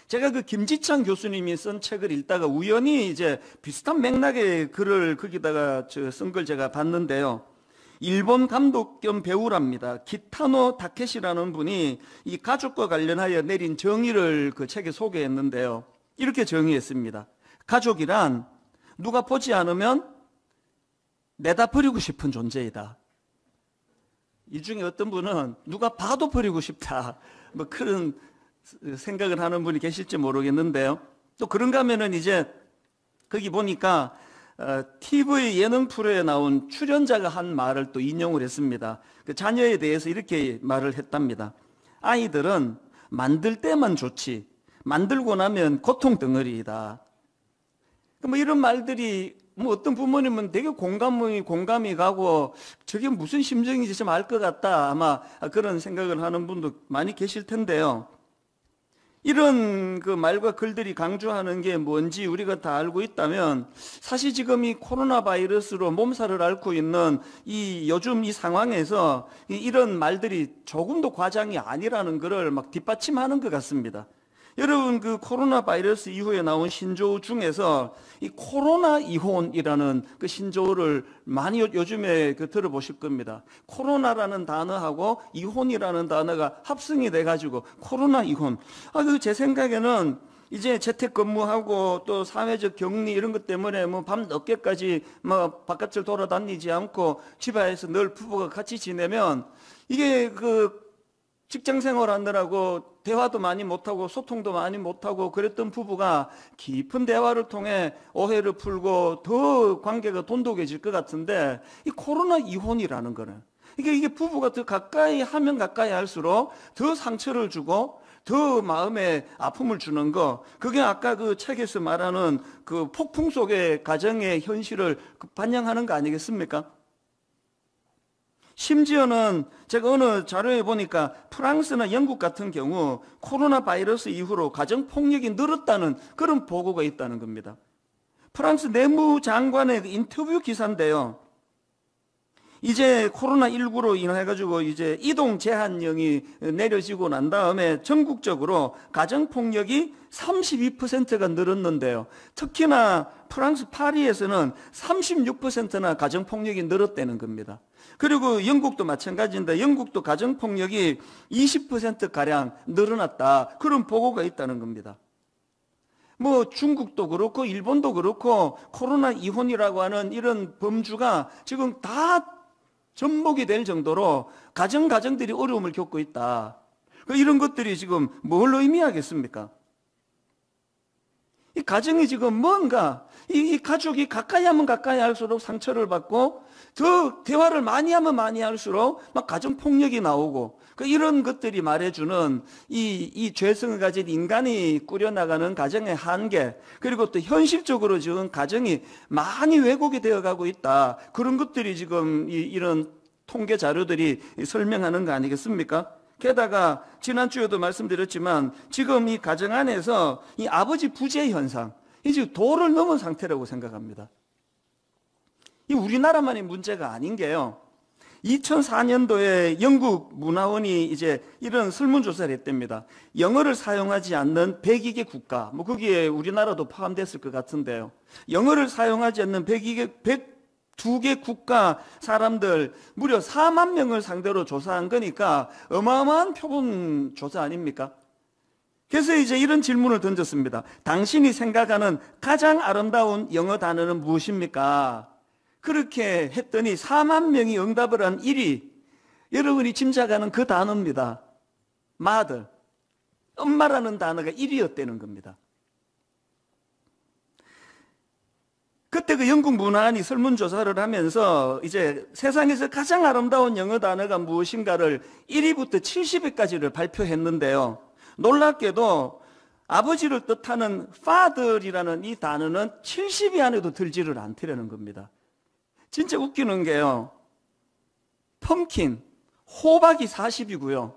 제가 김지창 교수님이 쓴 책을 읽다가 우연히 이제 비슷한 맥락의 글을 거기다가 쓴 걸 제가 봤는데요. 일본 감독 겸 배우랍니다. 기타노 타케시라는 분이 이 가족과 관련하여 내린 정의를 그 책에 소개했는데요. 이렇게 정의했습니다. 가족이란 누가 보지 않으면 내다 버리고 싶은 존재이다. 이 중에 어떤 분은 누가 봐도 버리고 싶다. 뭐 그런 생각을 하는 분이 계실지 모르겠는데요. 또 그런가 하면은 이제 거기 보니까 TV 예능 프로에 나온 출연자가 한 말을 또 인용을 했습니다. 그 자녀에 대해서 이렇게 말을 했답니다. 아이들은 만들 때만 좋지 만들고 나면 고통 덩어리이다. 뭐 이런 말들이 뭐 어떤 부모님은 되게 공감이 가고 저게 무슨 심정인지 좀 알 것 같다. 아마 그런 생각을 하는 분도 많이 계실 텐데요. 이런 그 말과 글들이 강조하는 게 뭔지 우리가 다 알고 있다면 사실 지금 이 코로나 바이러스로 몸살을 앓고 있는 이 요즘 이 상황에서 이런 말들이 조금도 과장이 아니라는 것을 막 뒷받침하는 것 같습니다. 여러분 그 코로나 바이러스 이후에 나온 신조어 중에서 이 코로나 이혼이라는 그 신조어를 많이 요즘에 들어보실 겁니다. 코로나라는 단어하고 이혼이라는 단어가 합성이 돼가지고 코로나 이혼. 제 생각에는 이제 재택근무하고 또 사회적 격리 이런 것 때문에 뭐 밤 늦게까지 뭐 바깥을 돌아다니지 않고 집에서 늘 부부가 같이 지내면 이게 직장 생활하느라고 대화도 많이 못하고 소통도 많이 못하고 그랬던 부부가 깊은 대화를 통해 오해를 풀고 더 관계가 돈독해질 것 같은데, 이 코로나 이혼이라는 거는 이게 부부가 더 가까이 하면 가까이 할수록 더 상처를 주고 더 마음에 아픔을 주는 거, 그게 아까 그 책에서 말하는 그 폭풍 속의 가정의 현실을 반영하는 거 아니겠습니까? 심지어는 제가 어느 자료에 보니까 프랑스나 영국 같은 경우 코로나 바이러스 이후로 가정폭력이 늘었다는 그런 보고가 있다는 겁니다. 프랑스 내무장관의 인터뷰 기사인데요. 이제 코로나19로 인해가지고 이제 이동 제한령이 내려지고 난 다음에 전국적으로 가정폭력이 32%가 늘었는데요. 특히나 프랑스 파리에서는 36%나 가정폭력이 늘었다는 겁니다. 그리고 영국도 마찬가지인데, 영국도 가정폭력이 20%가량 늘어났다, 그런 보고가 있다는 겁니다. 뭐 중국도 그렇고 일본도 그렇고 코로나 이혼이라고 하는 이런 범주가 지금 다 접목이 될 정도로 가정들이 어려움을 겪고 있다. 이런 것들이 지금 뭘 의미하겠습니까? 이 가정이 지금 뭔가, 이 가족이 가까이 하면 가까이 할수록 상처를 받고, 더 대화를 많이 하면 많이 할수록 막 가정폭력이 나오고, 이런 것들이 말해주는 이 죄성을 가진 인간이 꾸려나가는 가정의 한계, 그리고 또 현실적으로 지금 가정이 많이 왜곡이 되어가고 있다. 그런 것들이 지금 이런 통계 자료들이 설명하는 거 아니겠습니까? 게다가 지난주에도 말씀드렸지만 지금 이 가정 안에서 이 아버지 부재 현상, 이제 도를 넘은 상태라고 생각합니다. 이 우리나라만의 문제가 아닌 게요. 2004년도에 영국 문화원이 이제 이런 설문조사를 했답니다. 영어를 사용하지 않는 102개 국가, 뭐 거기에 우리나라도 포함됐을 것 같은데요. 영어를 사용하지 않는 102개 국가 사람들 무려 4만 명을 상대로 조사한 거니까 어마어마한 표본 조사 아닙니까? 그래서 이제 이런 질문을 던졌습니다. 당신이 생각하는 가장 아름다운 영어 단어는 무엇입니까? 그렇게 했더니 4만 명이 응답을 한 1위, 여러분이 짐작하는 그 단어입니다. mother, 엄마라는 단어가 1위였다는 겁니다. 그때 그 영국 문화원이 설문조사를 하면서 이제 세상에서 가장 아름다운 영어 단어가 무엇인가를 1위부터 70위까지를 발표했는데요. 놀랍게도 아버지를 뜻하는 father이라는 이 단어는 70위 안에도 들지를 않더라는 겁니다. 진짜 웃기는 게요. 펌킨, 호박이 40이고요.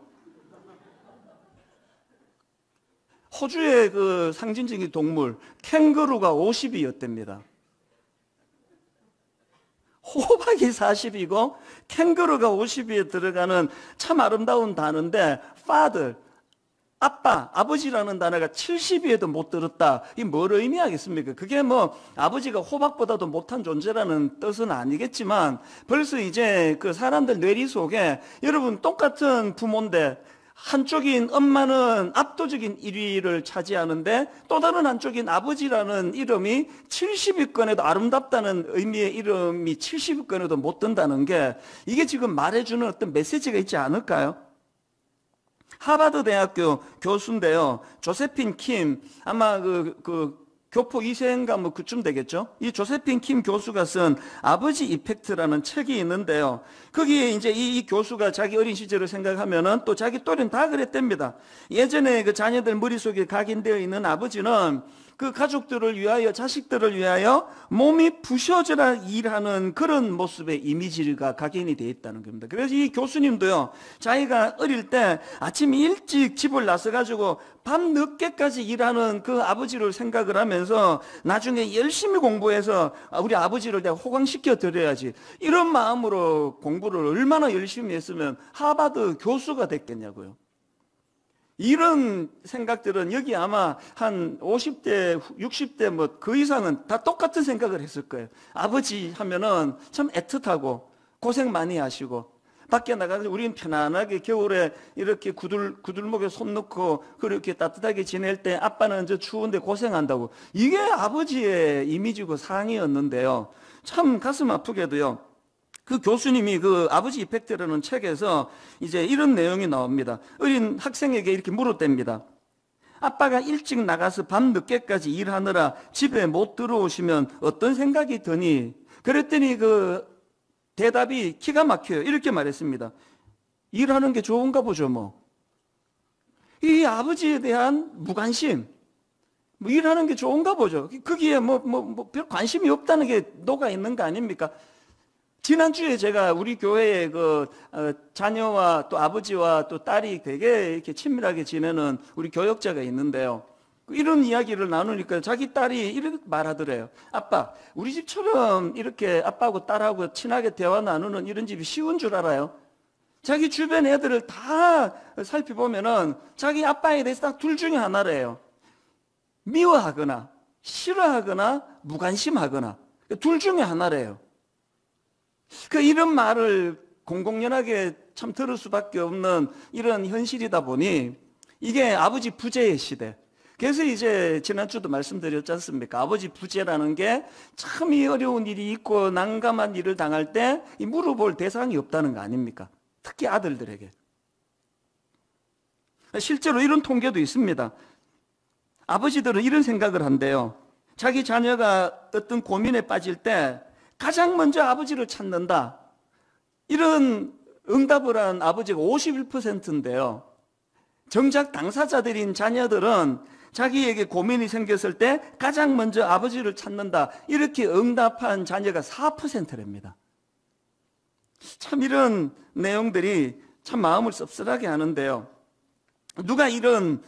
호주의 그 상징적인 동물, 캥거루가 50이었답니다. 호박이 40이고 캥거루가 50위에 들어가는 참 아름다운 단어인데, father, 아빠, 아버지라는 단어가 70위에도 못 들었다. 이게 뭘 의미하겠습니까? 그게 뭐 아버지가 호박보다도 못한 존재라는 뜻은 아니겠지만, 벌써 이제 그 사람들 뇌리 속에 여러분 똑같은 부모인데 한쪽인 엄마는 압도적인 1위를 차지하는데 또 다른 한쪽인 아버지라는 이름이 70위권에도 아름답다는 의미의 이름이 70위권에도 못 든다는 게, 이게 지금 말해주는 어떤 메시지가 있지 않을까요? 하버드 대학교 교수인데요. 조세핀 킴, 아마 교포 2세인가 뭐 그쯤 되겠죠? 이 조세핀 킴 교수가 쓴 아버지 이펙트라는 책이 있는데요. 거기에 이제 이 교수가 자기 어린 시절을 생각하면은 또 자기 또래는 다 그랬답니다. 예전에 그 자녀들 머릿속에 각인되어 있는 아버지는 그 가족들을 위하여, 자식들을 위하여 몸이 부셔져라 일하는 그런 모습의 이미지가 각인이 되어 있다는 겁니다. 그래서 이 교수님도요, 자기가 어릴 때 아침 일찍 집을 나서가지고 밤 늦게까지 일하는 그 아버지를 생각을 하면서 나중에 열심히 공부해서 우리 아버지를 내가 호강시켜 드려야지, 이런 마음으로 공부를 얼마나 열심히 했으면 하버드 교수가 됐겠냐고요. 이런 생각들은 여기 아마 한 50대, 60대 뭐 그 이상은 다 똑같은 생각을 했을 거예요. 아버지 하면은 참 애틋하고 고생 많이 하시고, 밖에 나가서 우리는 편안하게 겨울에 이렇게 구들목에 손 넣고 그렇게 따뜻하게 지낼 때 아빠는 저 추운데 고생한다고. 이게 아버지의 이미지고 상이었는데요. 참 가슴 아프게도요, 그 교수님이 그 아버지 이펙트라는 책에서 이제 이런 내용이 나옵니다. 어린 학생에게 이렇게 물었답니다. 아빠가 일찍 나가서 밤 늦게까지 일하느라 집에 못 들어오시면 어떤 생각이 드니? 그랬더니 그 대답이 기가 막혀요. 이렇게 말했습니다. 일하는 게 좋은가 보죠, 뭐. 이 아버지에 대한 무관심. 뭐 일하는 게 좋은가 보죠. 거기에 별 관심이 없다는 게 녹아 있는 거 아닙니까? 지난주에 제가 우리 교회에 자녀와 또 아버지와 또 딸이 되게 이렇게 친밀하게 지내는 우리 교역자가 있는데요. 이런 이야기를 나누니까 자기 딸이 이렇게 말하더래요. 아빠, 우리 집처럼 이렇게 아빠하고 딸하고 친하게 대화 나누는 이런 집이 쉬운 줄 알아요? 자기 주변 애들을 다 살펴보면은 자기 아빠에 대해서 딱 둘 중에 하나래요. 미워하거나 싫어하거나 무관심하거나 둘 중에 하나래요. 이런 말을 공공연하게 참 들을 수밖에 없는 이런 현실이다 보니 이게 아버지 부재의 시대. 그래서 이제 지난주도 말씀드렸지 않습니까? 아버지 부재라는 게 참 이 어려운 일이 있고 난감한 일을 당할 때 이 물어볼 대상이 없다는 거 아닙니까? 특히 아들들에게. 실제로 이런 통계도 있습니다. 아버지들은 이런 생각을 한대요. 자기 자녀가 어떤 고민에 빠질 때 가장 먼저 아버지를 찾는다. 이런 응답을 한 아버지가 51%인데요. 정작 당사자들인 자녀들은 자기에게 고민이 생겼을 때 가장 먼저 아버지를 찾는다. 이렇게 응답한 자녀가 4%랍니다. 참 이런 내용들이 참 마음을 씁쓸하게 하는데요. 누가 이런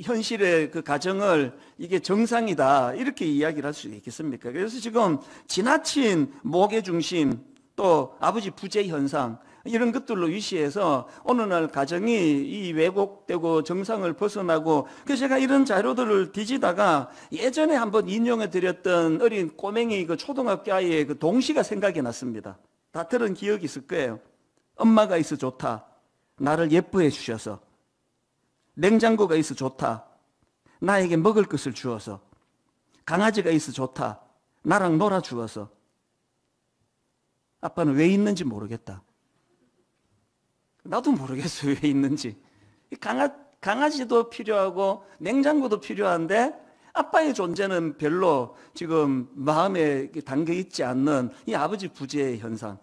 현실의 그 가정을 이게 정상이다 이렇게 이야기를 할 수 있겠습니까? 그래서 지금 지나친 목의 중심 또 아버지 부재 현상 이런 것들로 위시해서 어느 날 가정이 이 왜곡되고 정상을 벗어나고 그래서 제가 이런 자료들을 뒤지다가 예전에 한번 인용해 드렸던 어린 꼬맹이 그 초등학교 아이의 그 동시가 생각이 났습니다. 다 들은 기억이 있을 거예요. 엄마가 있어 좋다. 나를 예뻐해 주셔서. 냉장고가 있어 좋다. 나에게 먹을 것을 주어서. 강아지가 있어 좋다. 나랑 놀아 주어서. 아빠는 왜 있는지 모르겠다. 나도 모르겠어요, 왜 있는지. 강아지도 필요하고 냉장고도 필요한데 아빠의 존재는 별로 지금 마음에 담겨 있지 않는 이 아버지 부재의 현상.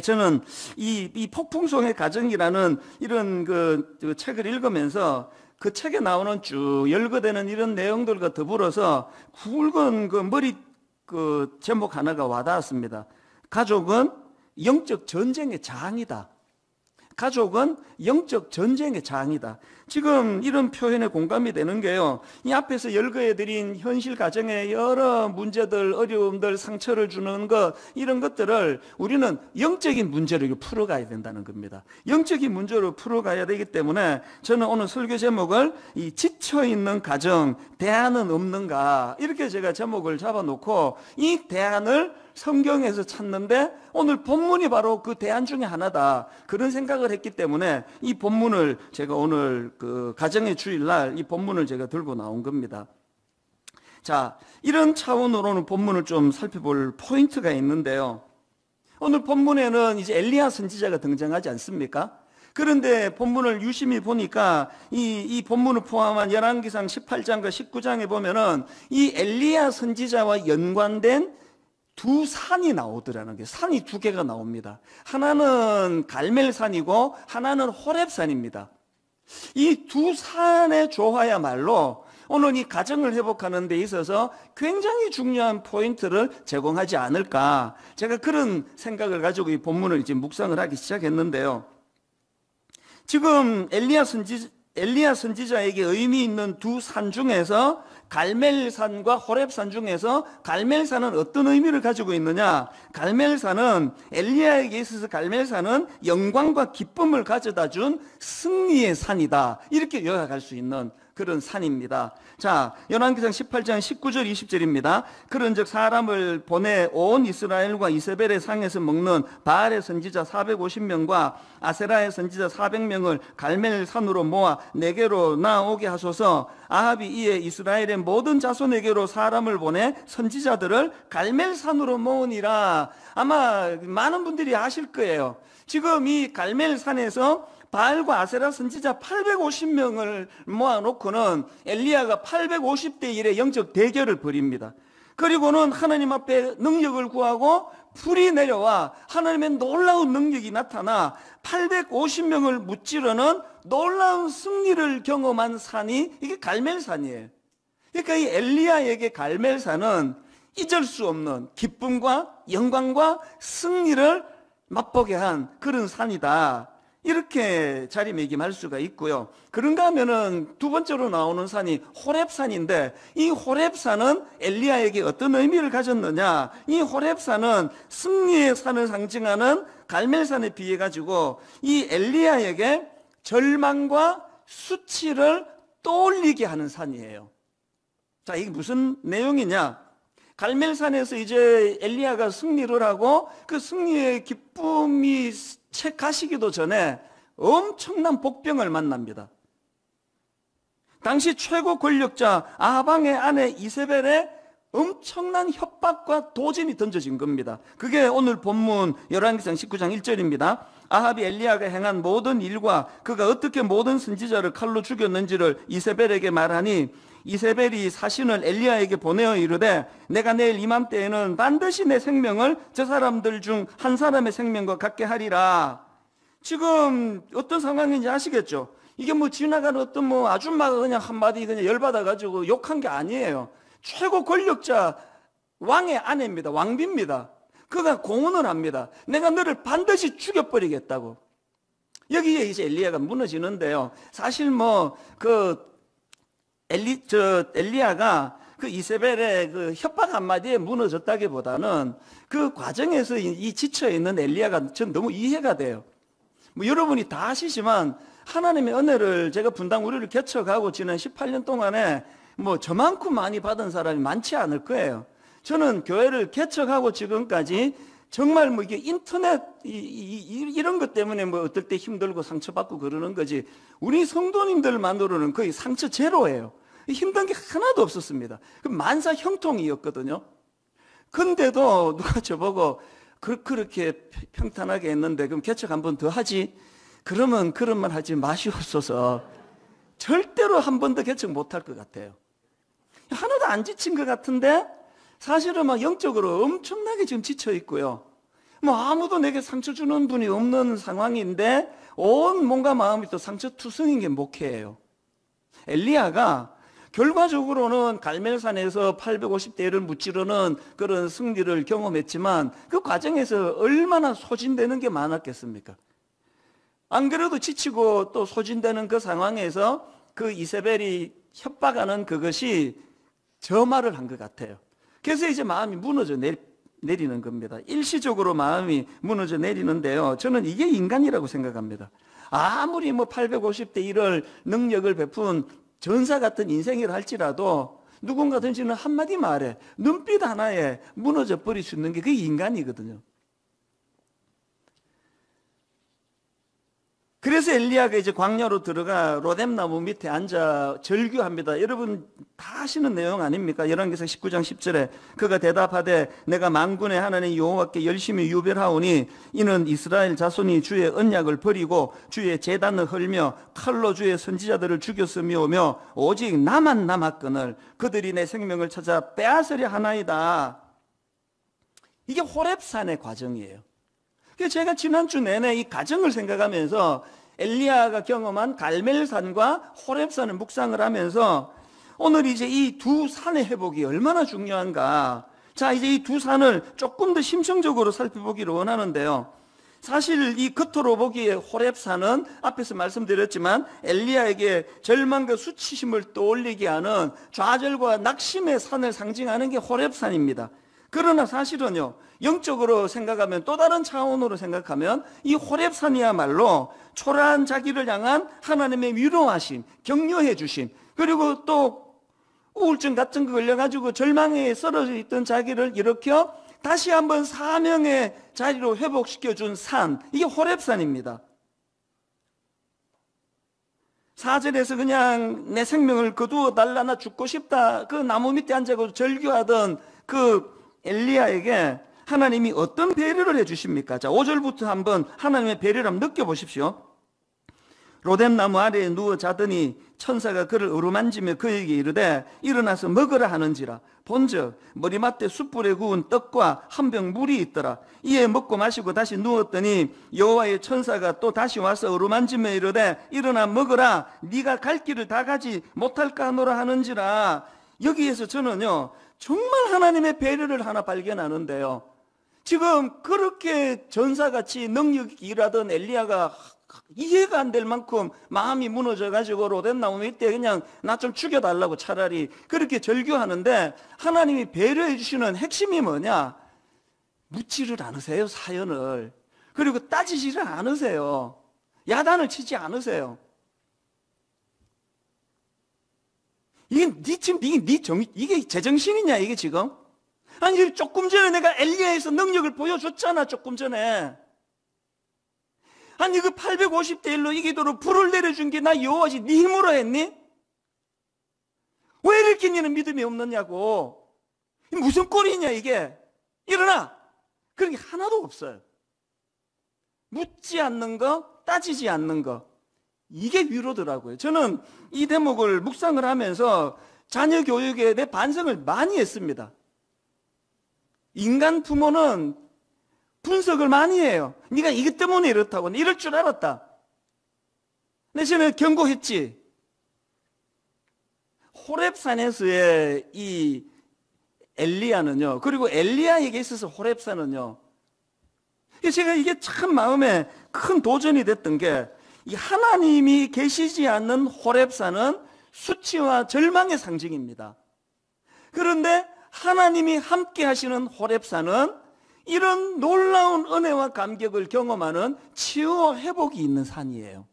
저는 이 폭풍성의 가정이라는 이런 그 책을 읽으면서 그 책에 나오는 쭉 열거되는 이런 내용들과 더불어서 굵은 그 머리 그 제목 하나가 와닿았습니다. 가족은 영적 전쟁의 장이다. 가족은 영적 전쟁의 장이다. 지금 이런 표현에 공감이 되는 게요. 이 앞에서 열거해드린 현실 가정의 여러 문제들, 어려움들, 상처를 주는 것, 이런 것들을 우리는 영적인 문제로 풀어가야 된다는 겁니다. 영적인 문제로 풀어가야 되기 때문에 저는 오늘 설교 제목을 이 지쳐있는 가정, 대안은 없는가? 이렇게 제가 제목을 잡아놓고 이 대안을 성경에서 찾는데 오늘 본문이 바로 그 대안 중에 하나다. 그런 생각을 했기 때문에 이 본문을 제가 오늘 그 가정의 주일날 이 본문을 제가 들고 나온 겁니다. 자, 이런 차원으로는 본문을 좀 살펴볼 포인트가 있는데요. 오늘 본문에는 이제 엘리야 선지자가 등장하지 않습니까? 그런데 본문을 유심히 보니까 이 본문을 포함한 열왕기상 18장과 19장에 보면은 이 엘리야 선지자와 연관된 두 산이 나오더라는 게 산이 두 개가 나옵니다. 하나는 갈멜산이고 하나는 호렙산입니다. 이 두 산의 조화야말로 오늘 이 가정을 회복하는 데 있어서 굉장히 중요한 포인트를 제공하지 않을까. 제가 그런 생각을 가지고 이 본문을 이제 묵상을 하기 시작했는데요. 지금 엘리야 선지자에게 의미 있는 두 산 중에서 갈멜산과 호렙산 중에서 갈멜산은 어떤 의미를 가지고 있느냐? 갈멜산은 엘리야에게 있어서 갈멜산은 영광과 기쁨을 가져다 준 승리의 산이다. 이렇게 요약할 수 있는 그런 산입니다. 자, 열왕기상 18장 19절 20절입니다. 그런즉 사람을 보내 온 이스라엘과 이세벨의 상에서 먹는 바알의 선지자 450명과 아세라의 선지자 400명을 갈멜 산으로 모아 내게로 나오게 하소서. 아합이 이에 이스라엘의 모든 자손에게로 사람을 보내 선지자들을 갈멜 산으로 모으니라. 아마 많은 분들이 아실 거예요. 지금 이 갈멜 산에서 바알과 아세라 선지자 850명을 모아놓고는 엘리야가 850대 1의 영적 대결을 벌입니다. 그리고는 하나님 앞에 능력을 구하고 불이 내려와 하나님의 놀라운 능력이 나타나 850명을 무찌르는 놀라운 승리를 경험한 산이 이게 갈멜산이에요. 그러니까 이 엘리야에게 갈멜산은 잊을 수 없는 기쁨과 영광과 승리를 맛보게 한 그런 산이다. 이렇게 자리매김할 수가 있고요. 그런가 하면은 두 번째로 나오는 산이 호렙산인데, 이 호렙산은 엘리야에게 어떤 의미를 가졌느냐? 이 호렙산은 승리의 산을 상징하는 갈멜산에 비해 가지고 이 엘리야에게 절망과 수치를 떠올리게 하는 산이에요. 자, 이게 무슨 내용이냐? 갈멜산에서 이제 엘리야가 승리를 하고 그 승리의 기쁨이 채 가시기도 전에 엄청난 복병을 만납니다. 당시 최고 권력자 아방의 아내 이세벨의 엄청난 협박과 도전이 던져진 겁니다. 그게 오늘 본문 열왕기상 19장 1절입니다. 아합이 엘리야가 행한 모든 일과 그가 어떻게 모든 선지자를 칼로 죽였는지를 이세벨에게 말하니 이세벨이 사신을 엘리야에게 보내어 이르되 내가 내일 이맘때에는 반드시 내 생명을 저 사람들 중 한 사람의 생명과 같게 하리라. 지금 어떤 상황인지 아시겠죠? 이게 뭐 지나가는 어떤 뭐 아줌마가 그냥 한마디 그냥 열받아가지고 욕한 게 아니에요. 최고 권력자 왕의 아내입니다. 왕비입니다. 그가 공언을 합니다. 내가 너를 반드시 죽여버리겠다고. 여기에 이제 엘리야가 무너지는데요. 사실 엘리야가 그 이세벨의 그 협박 한마디에 무너졌다기보다는 그 과정에서 이 지쳐있는 엘리야가 전 너무 이해가 돼요. 뭐 여러분이 다 아시지만 하나님의 은혜를 제가 분당 우리를 개척하고 지난 18년 동안에 뭐 저만큼 많이 받은 사람이 많지 않을 거예요. 저는 교회를 개척하고 지금까지 정말 뭐 이게 인터넷 이런 것 때문에 뭐 어떨 때 힘들고 상처받고 그러는 거지, 우리 성도님들만으로는 거의 상처 제로예요. 힘든 게 하나도 없었습니다. 만사 형통이었거든요. 근데도 누가 저보고 그렇게 평탄하게 했는데 그럼 개척 한 번 더 하지? 그러면 그런 말 하지 마시옵소서. 절대로 한 번 더 개척 못할 것 같아요. 하나도 안 지친 것 같은데 사실은 막 영적으로 엄청나게 지금 지쳐 있고요. 뭐 아무도 내게 상처 주는 분이 없는 상황인데 온 몸과 마음이 또 상처투성인 게 목회예요. 엘리야가 결과적으로는 갈멜산에서 850대 1을 무찌르는 그런 승리를 경험했지만 그 과정에서 얼마나 소진되는 게 많았겠습니까? 안 그래도 지치고 또 소진되는 그 상황에서 그 이세벨이 협박하는 그것이 점화를 한 것 같아요. 그래서 이제 마음이 무너져 내리는 겁니다. 일시적으로 마음이 무너져 내리는데요. 저는 이게 인간이라고 생각합니다. 아무리 뭐 850대 1을 능력을 베푼 전사 같은 인생이라 할지라도 누군가든지는 한마디 말에 눈빛 하나에 무너져 버릴 수 있는 게 그게 인간이거든요. 그래서 엘리야가 이제 광야로 들어가 로뎀나무 밑에 앉아 절규합니다. 여러분 다 아시는 내용 아닙니까? 열왕기상 19장 10절에 그가 대답하되 내가 만군의 하나님 여호와께 열심히 유별하오니 이는 이스라엘 자손이 주의 언약을 버리고 주의 제단을 헐며 칼로 주의 선지자들을 죽였으며오며 오직 나만 남았거늘 그들이 내 생명을 찾아 빼앗으려 하나이다. 이게 호렙산의 과정이에요. 제가 지난주 내내 이 과정을 생각하면서 엘리야가 경험한 갈멜산과 호렙산을 묵상을 하면서 오늘 이제 이 두 산의 회복이 얼마나 중요한가. 자, 이제 이 두 산을 조금 더 심층적으로 살펴보기를 원하는데요. 사실 이 겉으로 보기에 호렙산은 앞에서 말씀드렸지만 엘리야에게 절망과 수치심을 떠올리게 하는 좌절과 낙심의 산을 상징하는 게 호렙산입니다. 그러나 사실은요, 영적으로 생각하면 또 다른 차원으로 생각하면 이 호렙산이야말로 초라한 자기를 향한 하나님의 위로하심, 격려해 주심, 그리고 또 우울증 같은 거 걸려가지고 절망에 쓰러져 있던 자기를 일으켜 다시 한번 사명의 자리로 회복시켜준 산, 이게 호렙산입니다. 4절에서 그냥 내 생명을 거두어 달라, 나 죽고 싶다, 그 나무 밑에 앉아서 절규하던 그 엘리야에게 하나님이 어떤 배려를 해주십니까? 자, 5절부터 한번 하나님의 배려를 한번 느껴보십시오. 로뎀나무 아래에 누워 자더니 천사가 그를 어루만지며 그에게 이르되 일어나서 먹으라 하는지라. 본즉 머리맡에 숯불에 구운 떡과 한 병 물이 있더라. 이에 먹고 마시고 다시 누웠더니 여호와의 천사가 또 다시 와서 어루만지며 이르되 일어나 먹으라. 네가 갈 길을 다 가지 못할까 하노라 하는지라. 여기에서 저는요 정말 하나님의 배려를 하나 발견하는데요. 지금 그렇게 전사같이 능력이 일하던 엘리야가 이해가 안 될 만큼 마음이 무너져가지고 로뎀나무 밑에 그냥 나 좀 죽여달라고 차라리 그렇게 절규하는데, 하나님이 배려해 주시는 핵심이 뭐냐? 묻지를 않으세요, 사연을. 그리고 따지지를 않으세요. 야단을 치지 않으세요. 이게 제정신이냐, 이게 지금? 아니, 조금 전에 내가 엘리야에서 능력을 보여줬잖아, 조금 전에. 아니, 그 850대 1로 이기도록 불을 내려준 게 나 여호와지 네 힘으로 했니? 왜 이렇게 너는 믿음이 없느냐고. 무슨 꼴이냐 이게. 일어나. 그런 게 하나도 없어요. 묻지 않는 거, 따지지 않는 거, 이게 위로더라고요. 저는 이 대목을 묵상을 하면서 자녀 교육에 내 반성을 많이 했습니다. 인간 부모는 분석을 많이 해요. 네가 이것 때문에 이렇다고, 이럴 줄 알았다. 근데 저는 경고했지. 호렙산에서의 이 엘리야는요, 그리고 엘리야에게 있어서 호렙산은요, 제가 이게 참 마음에 큰 도전이 됐던 게, 이 하나님이 계시지 않는 호렙산은 수치와 절망의 상징입니다. 그런데 하나님이 함께 하시는 호렙산은 이런 놀라운 은혜와 감격을 경험하는 치유와 회복이 있는 산이에요.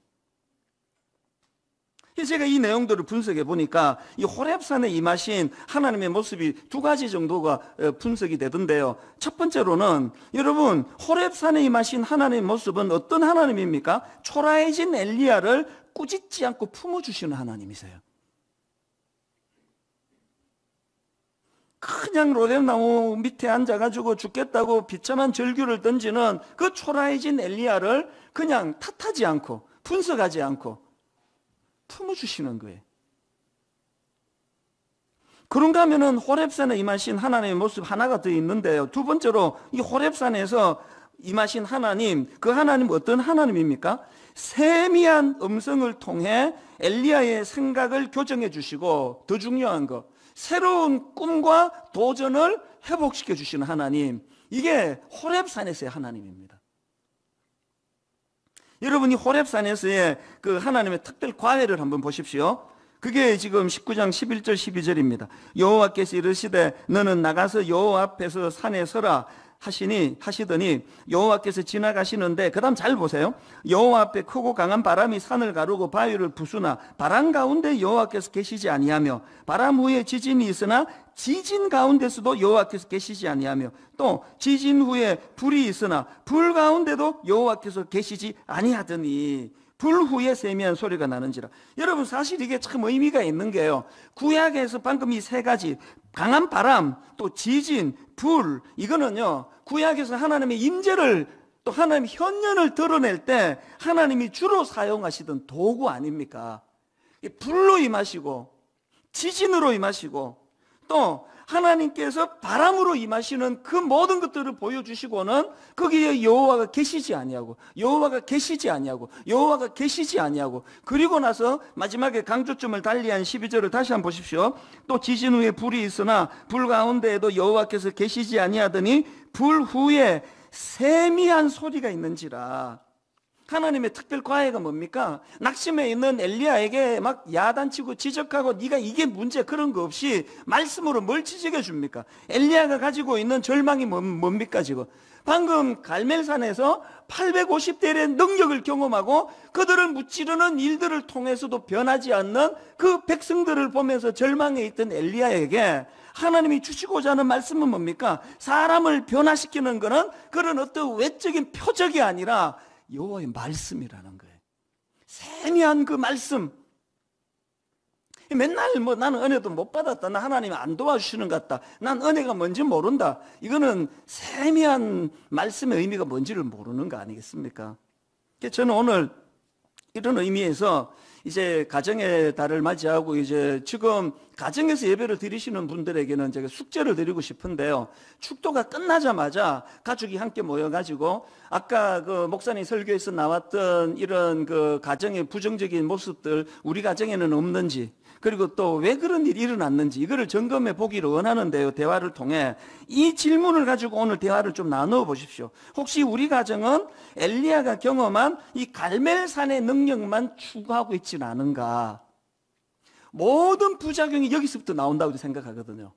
제가 이 내용들을 분석해 보니까 이 호렙산에 임하신 하나님의 모습이 두 가지 정도가 분석이 되던데요. 첫 번째로는 여러분, 호렙산에 임하신 하나님의 모습은 어떤 하나님입니까? 초라해진 엘리야를 꾸짖지 않고 품어주시는 하나님이세요. 그냥 로뎀나무 밑에 앉아가지고 죽겠다고 비참한 절규를 던지는 그 초라해진 엘리야를 그냥 탓하지 않고 분석하지 않고 품어주시는 거예요. 그런가 하면은 호렙산에 임하신 하나님의 모습 하나가 더 있는데요. 두 번째로 이 호렙산에서 임하신 하나님, 그 하나님 어떤 하나님입니까? 세미한 음성을 통해 엘리야의 생각을 교정해 주시고, 더 중요한 거, 새로운 꿈과 도전을 회복시켜 주시는 하나님, 이게 호렙산에서의 하나님입니다. 여러분이 호렙산에서의 그 하나님의 특별 과외를 한번 보십시오. 그게 지금 19장 11절 12절입니다. 여호와께서 이르시되 너는 나가서 여호와 앞에서 산에 서라 하시더니 여호와께서 지나가시는데, 그 다음 잘 보세요. 여호와 앞에 크고 강한 바람이 산을 가르고 바위를 부수나 바람 가운데 여호와께서 계시지 아니하며, 바람 후에 지진이 있으나 지진 가운데서도 여호와께서 계시지 아니하며, 또 지진 후에 불이 있으나 불 가운데도 여호와께서 계시지 아니하더니 불 후에 세미한 소리가 나는지라. 여러분, 사실 이게 참 의미가 있는 게요, 구약에서 방금 이 세 가지, 강한 바람, 또 지진, 불, 이거는요 구약에서 하나님의 임재를, 또 하나님의 현현을 드러낼 때 하나님이 주로 사용하시던 도구 아닙니까? 불로 임하시고 지진으로 임하시고 또 하나님께서 바람으로 임하시는 그 모든 것들을 보여주시고는 거기에 여호와가 계시지 아니하고, 여호와가 계시지 아니하고, 여호와가 계시지 아니하고, 그리고 나서 마지막에 강조점을 달리한 12절을 다시 한번 보십시오. 또 지진 후에 불이 있으나 불 가운데에도 여호와께서 계시지 아니하더니 불 후에 세미한 소리가 있는지라. 하나님의 특별 과외가 뭡니까? 낙심해 있는 엘리야에게 막 야단치고 지적하고 네가 이게 문제 그런 거 없이 말씀으로 뭘 지적해 줍니까? 엘리야가 가지고 있는 절망이 뭡니까 지금? 방금 갈멜산에서 850대의 능력을 경험하고 그들을 무찌르는 일들을 통해서도 변하지 않는 그 백성들을 보면서 절망해 있던 엘리야에게 하나님이 주시고자 하는 말씀은 뭡니까? 사람을 변화시키는 것은 그런 어떤 외적인 표적이 아니라 여호와의 말씀이라는 거예요. 세미한 그 말씀. 맨날 뭐 나는 은혜도 못 받았다. 나 하나님이 안 도와주시는 것 같다. 난 은혜가 뭔지 모른다. 이거는 세미한 말씀의 의미가 뭔지를 모르는 거 아니겠습니까? 저는 오늘 이런 의미에서 이제 가정의 달을 맞이하고 이제 지금 가정에서 예배를 드리시는 분들에게는 제가 숙제를 드리고 싶은데요. 축도가 끝나자마자 가족이 함께 모여가지고 아까 그 목사님 설교에서 나왔던 이런 그 가정의 부정적인 모습들 우리 가정에는 없는지 그리고 또 왜 그런 일이 일어났는지 이거를 점검해 보기를 원하는데요. 대화를 통해 이 질문을 가지고 오늘 대화를 좀 나누어 보십시오. 혹시 우리 가정은 엘리야가 경험한 이 갈멜산의 능력만 추구하고 있지는 않은가? 모든 부작용이 여기서부터 나온다고 생각하거든요.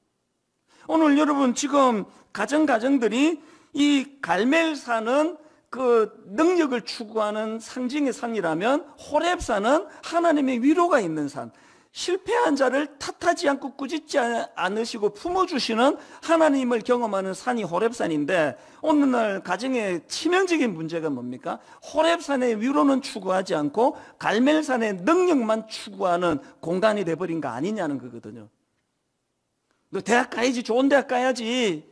오늘 여러분 지금 가정들이 이 갈멜산은 그 능력을 추구하는 상징의 산이라면 호렙산은 하나님의 위로가 있는 산, 실패한 자를 탓하지 않고 꾸짖지 않으시고 품어주시는 하나님을 경험하는 산이 호렙산인데 오늘날 가정의 치명적인 문제가 뭡니까? 호렙산의 위로는 추구하지 않고 갈멜산의 능력만 추구하는 공간이 돼버린 거 아니냐는 거거든요. 너 대학 가야지, 좋은 대학 가야지,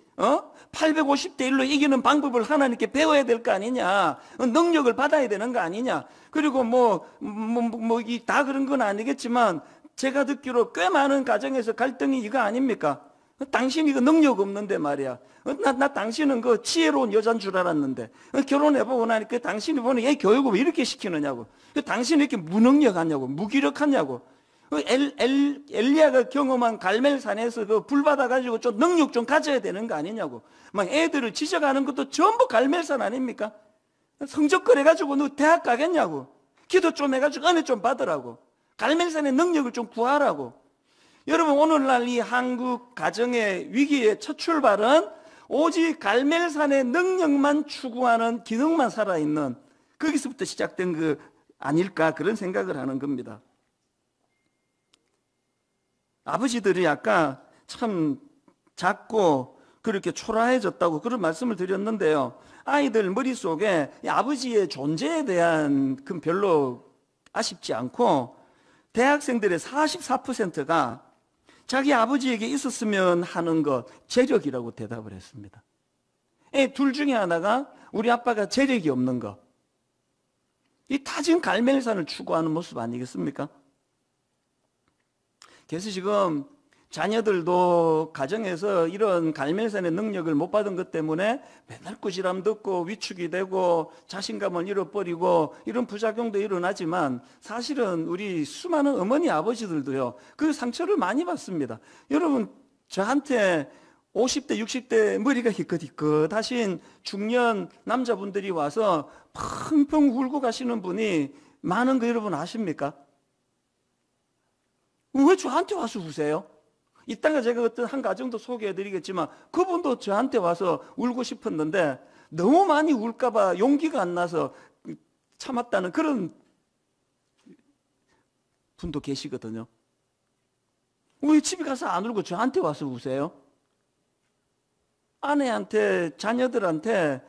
850대 1로 이기는 방법을 하나님께 배워야 될 거 아니냐, 능력을 받아야 되는 거 아니냐. 그리고 다 그런 건 아니겠지만 제가 듣기로 꽤 많은 가정에서 갈등이 이거 아닙니까? 당신이 그 능력 없는데 말이야. 나 당신은 그 지혜로운 여자인 줄 알았는데 결혼해보고 나니까 당신이 보는 얘 교육을 왜 이렇게 시키느냐고. 당신이 이렇게 무능력하냐고, 무기력하냐고. 엘리야가 경험한 갈멜산에서 그 불 받아가지고 좀 능력 좀 가져야 되는 거 아니냐고. 막 애들을 지적하는 것도 전부 갈멜산 아닙니까? 성적 그래가지고 너 대학 가겠냐고. 기도 좀 해가지고 은혜 좀 받으라고. 갈멜산의 능력을 좀 구하라고. 여러분 오늘날 이 한국 가정의 위기의 첫 출발은 오직 갈멜산의 능력만 추구하는 기능만 살아있는 거기서부터 시작된 그 아닐까 그런 생각을 하는 겁니다. 아버지들이 아까 참 작고 그렇게 초라해졌다고 그런 말씀을 드렸는데요. 아이들 머릿속에 아버지의 존재에 대한 그 별로 아쉽지 않고 대학생들의 44%가 자기 아버지에게 있었으면 하는 것, 재력이라고 대답을 했습니다. 둘 중에 하나가 우리 아빠가 재력이 없는 것. 이 다 지금 갈멜산을 추구하는 모습 아니겠습니까? 그래서 지금 자녀들도 가정에서 이런 갈멜산의 능력을 못 받은 것 때문에 맨날 꾸지람 듣고 위축이 되고 자신감을 잃어버리고 이런 부작용도 일어나지만 사실은 우리 수많은 어머니 아버지들도요 그 상처를 많이 받습니다. 여러분 저한테 50대 60대 머리가 희끗희끗하신 중년 남자분들이 와서 펑펑 울고 가시는 분이 많은 거 여러분 아십니까? 왜 저한테 와서 우세요? 이따가 제가 어떤 한 가정도 소개해드리겠지만 그분도 저한테 와서 울고 싶었는데 너무 많이 울까봐 용기가 안 나서 참았다는 그런 분도 계시거든요. 왜 집에 가서 안 울고 저한테 와서 우세요? 아내한테 자녀들한테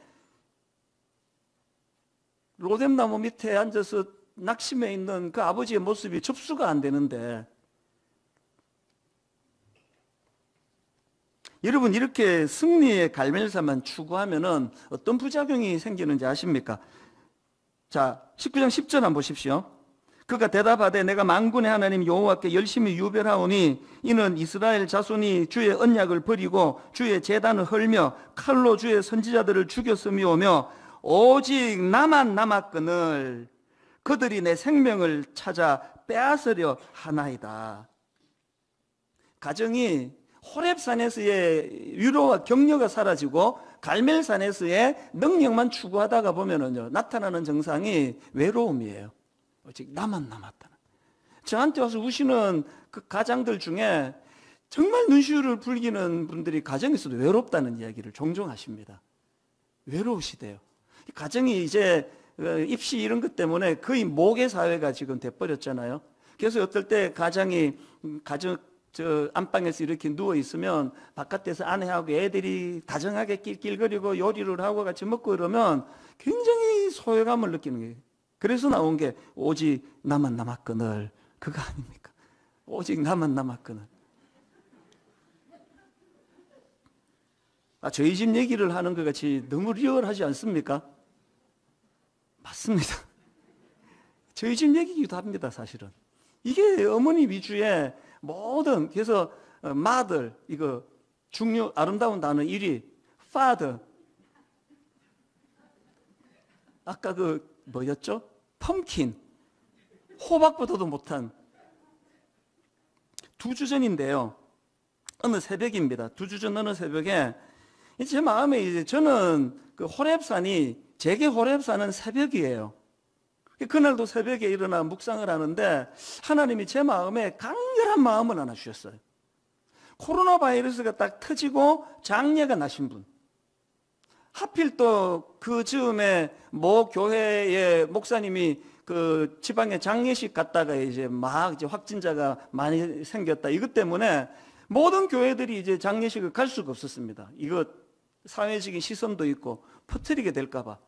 로뎀나무 밑에 앉아서 낙심해 있는 그 아버지의 모습이 접수가 안 되는데 여러분 이렇게 승리의 갈멜산만 추구하면은 어떤 부작용이 생기는지 아십니까? 자, 19장 10절 한번 보십시오. 그가 대답하되 내가 만군의 하나님 여호와께 열심히 유별하오니 이는 이스라엘 자손이 주의 언약을 버리고 주의 제단을 헐며 칼로 주의 선지자들을 죽였음이오며 오직 나만 남았거늘 그들이 내 생명을 찾아 빼앗으려 하나이다. 가정이 호렙산에서의 위로와 격려가 사라지고 갈멜산에서의 능력만 추구하다가 보면은요, 나타나는 증상이 외로움이에요. 오직 나만 남았다는. 저한테 와서 우시는 그 가장들 중에 정말 눈시울을 붉히는 분들이 가정에서도 외롭다는 이야기를 종종 하십니다. 외로우시대요. 가정이 이제 입시 이런 것 때문에 거의 모계 사회가 지금 돼버렸잖아요. 그래서 어떨 때 가정이 안방에서 이렇게 누워 있으면 바깥에서 아내하고 애들이 다정하게 낄낄거리고 요리를 하고 같이 먹고 이러면 굉장히 소외감을 느끼는 거예요. 그래서 나온 게 오직 나만 남았거늘, 그거 아닙니까? 오직 나만 남았거늘. 저희 집 얘기를 하는 것 같이 너무 리얼하지 않습니까? 맞습니다. 저희 집 얘기기도 합니다, 사실은. 이게 어머니 위주의 모든, 그래서 mother, 이거 중요 아름다운 단어 1위, father. 아까 그 뭐였죠? 펌킨. 호박보다도 못한. 2주 전인데요. 어느 새벽입니다. 2주 전 어느 새벽에 제 마음에 이제 저는 그 호렙산이, 제게 호렙산은 새벽이에요. 그날도 새벽에 일어나 묵상을 하는데 하나님이 제 마음에 강렬한 마음을 하나 주셨어요. 코로나 바이러스가 딱 터지고 장례가 나신 분. 하필 또 그 즈음에 모 교회의 목사님이 그 지방에 장례식 갔다가 이제 확진자가 많이 생겼다. 이것 때문에 모든 교회들이 이제 장례식을 갈 수가 없었습니다. 이거 사회적인 시선도 있고 퍼뜨리게 될까봐.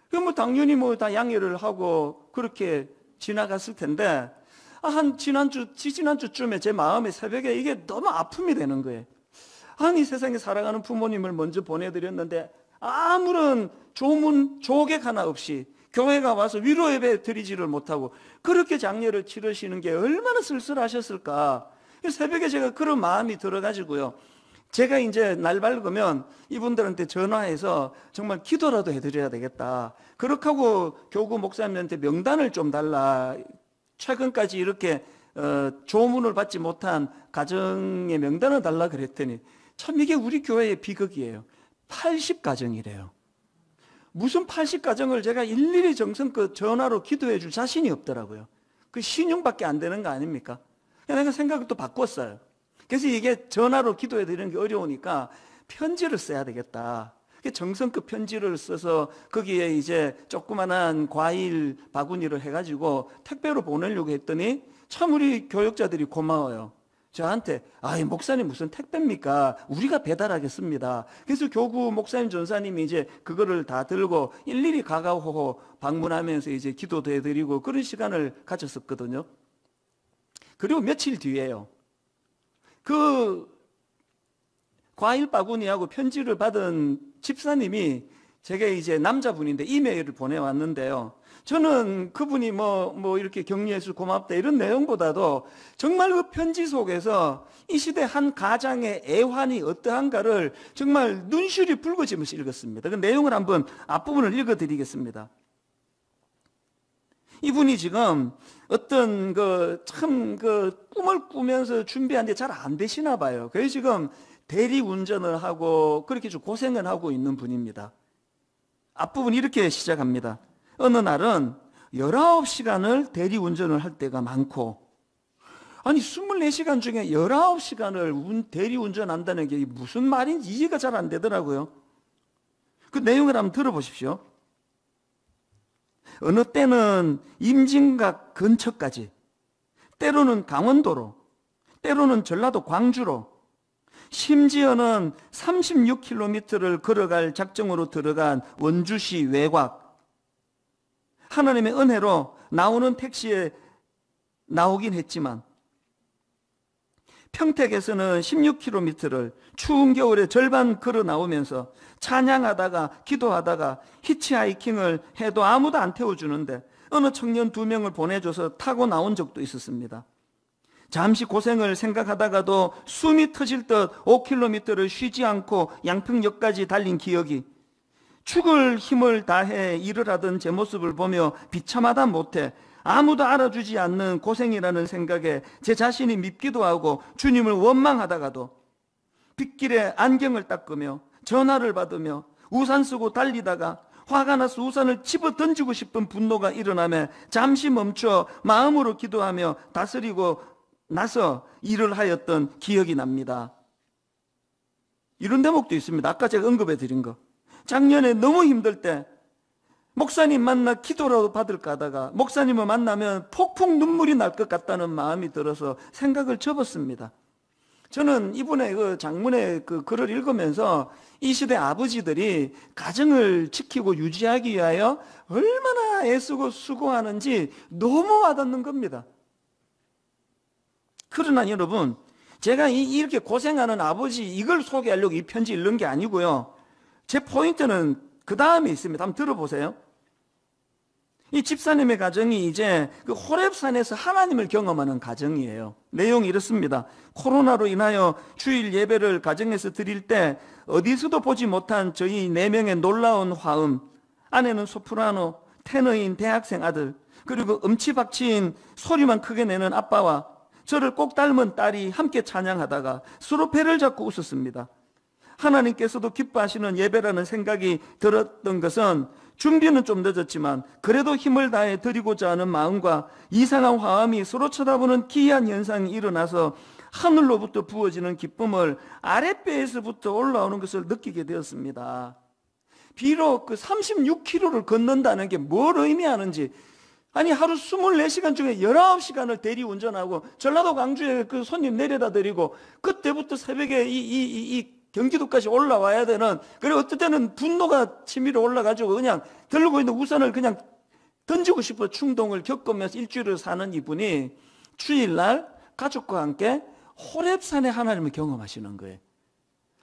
그럼 당연히 다 양해를 하고 그렇게 지나갔을 텐데, 지난주쯤에 제 마음에 새벽에 이게 너무 아픔이 되는 거예요. 아니, 세상에 사랑하는 부모님을 먼저 보내드렸는데 아무런 조객 하나 없이 교회가 와서 위로 예배 드리지를 못하고 그렇게 장례를 치르시는 게 얼마나 쓸쓸하셨을까. 새벽에 제가 그런 마음이 들어가지고요, 제가 이제 날 밝으면 이분들한테 전화해서 정말 기도라도 해드려야 되겠다. 그렇게 하고 교구 목사님한테 명단을 좀 달라. 최근까지 이렇게 조문을 받지 못한 가정의 명단을 달라 그랬더니 참 이게 우리 교회의 비극이에요. 80가정이래요. 무슨 80가정을 제가 일일이 정성껏 전화로 기도해 줄 자신이 없더라고요. 그 신용밖에 안 되는 거 아닙니까? 내가 생각을 또 바꿨어요. 그래서 이게 전화로 기도해 드리는 게 어려우니까 편지를 써야 되겠다. 정성껏 편지를 써서 거기에 이제 조그만한 과일 바구니를 해가지고 택배로 보내려고 했더니 참 우리 교역자들이 고마워요. 저한테 목사님 무슨 택배입니까? 우리가 배달하겠습니다. 그래서 교구 목사님 전사님이 이제 그거를 다 들고 일일이 가가호호 방문하면서 이제 기도도 해드리고 그런 시간을 가졌었거든요. 그리고 며칠 뒤에요, 그 과일 바구니하고 편지를 받은 집사님이, 제게 이제 남자분인데 이메일을 보내왔는데요, 저는 그분이 뭐 이렇게 격려해서 고맙다 이런 내용보다도 정말 그 편지 속에서 이 시대 한 가장의 애환이 어떠한가를 정말 눈시울이 붉어지면서 읽었습니다. 그 내용을 한번 앞부분을 읽어드리겠습니다. 이분이 지금 어떤 꿈을 꾸면서 준비하는데 잘 안 되시나 봐요. 그래서 지금 대리 운전을 하고 그렇게 좀 고생을 하고 있는 분입니다. 앞부분 이렇게 시작합니다. 어느 날은 19시간을 대리 운전을 할 때가 많고, 아니 24시간 중에 19시간을 대리 운전한다는 게 무슨 말인지 이해가 잘 안 되더라고요. 그 내용을 한번 들어보십시오. 어느 때는 임진각 근처까지, 때로는 강원도로, 때로는 전라도 광주로, 심지어는 36km를 걸어갈 작정으로 들어간 원주시 외곽. 하나님의 은혜로 나오는 택시에 나오긴 했지만 평택에서는 16km를 추운 겨울에 절반 걸어 나오면서 찬양하다가 기도하다가 히치하이킹을 해도 아무도 안 태워주는데 어느 청년 2명을 보내줘서 타고 나온 적도 있었습니다. 잠시 고생을 생각하다가도 숨이 터질 듯 5km를 쉬지 않고 양평역까지 달린 기억이, 죽을 힘을 다해 일을 하던 제 모습을 보며 비참하다 못해 아무도 알아주지 않는 고생이라는 생각에 제 자신이 밉기도 하고 주님을 원망하다가도 빗길에 안경을 닦으며 전화를 받으며 우산 쓰고 달리다가 화가 나서 우산을 집어 던지고 싶은 분노가 일어나며 잠시 멈춰 마음으로 기도하며 다스리고 나서 일을 하였던 기억이 납니다. 이런 대목도 있습니다. 아까 제가 언급해 드린 거. 작년에 너무 힘들 때 목사님 만나 기도라도 받을까 하다가 목사님을 만나면 폭풍 눈물이 날 것 같다는 마음이 들어서 생각을 접었습니다. 저는 이분의 그 장문의 그 글을 읽으면서 이 시대 아버지들이 가정을 지키고 유지하기 위하여 얼마나 애쓰고 수고하는지 너무 와닿는 겁니다. 그러나 여러분, 제가 이렇게 고생하는 아버지 이걸 소개하려고 이 편지 읽는 게 아니고요. 제 포인트는 그 다음에 있습니다. 한번 들어보세요. 이 집사님의 가정이 이제 그 호렙산에서 하나님을 경험하는 가정이에요. 내용이 이렇습니다. 코로나로 인하여 주일 예배를 가정에서 드릴 때 어디서도 보지 못한 저희 4명의 놀라운 화음, 아내는 소프라노, 테너인 대학생 아들, 그리고 음치박치인 소리만 크게 내는 아빠와 저를 꼭 닮은 딸이 함께 찬양하다가 서로 배를 잡고 웃었습니다. 하나님께서도 기뻐하시는 예배라는 생각이 들었던 것은 준비는 좀 늦었지만 그래도 힘을 다해 드리고자 하는 마음과 이상한 화음이 서로 쳐다보는 기이한 현상이 일어나서 하늘로부터 부어지는 기쁨을 아랫배에서부터 올라오는 것을 느끼게 되었습니다. 비록 그 36km를 걷는다는 게 뭘 의미하는지, 아니 하루 24시간 중에 19시간을 대리 운전하고 전라도 광주에 그 손님 내려다 드리고 그때부터 새벽에 이 경기도까지 올라와야 되는, 그리고 어떨 때는 분노가 치밀어 올라가지고 그냥 들고 있는 우산을 그냥 던지고 싶어 충동을 겪으면서 일주일을 사는 이분이 주일날 가족과 함께 호렙산의 하나님을 경험하시는 거예요.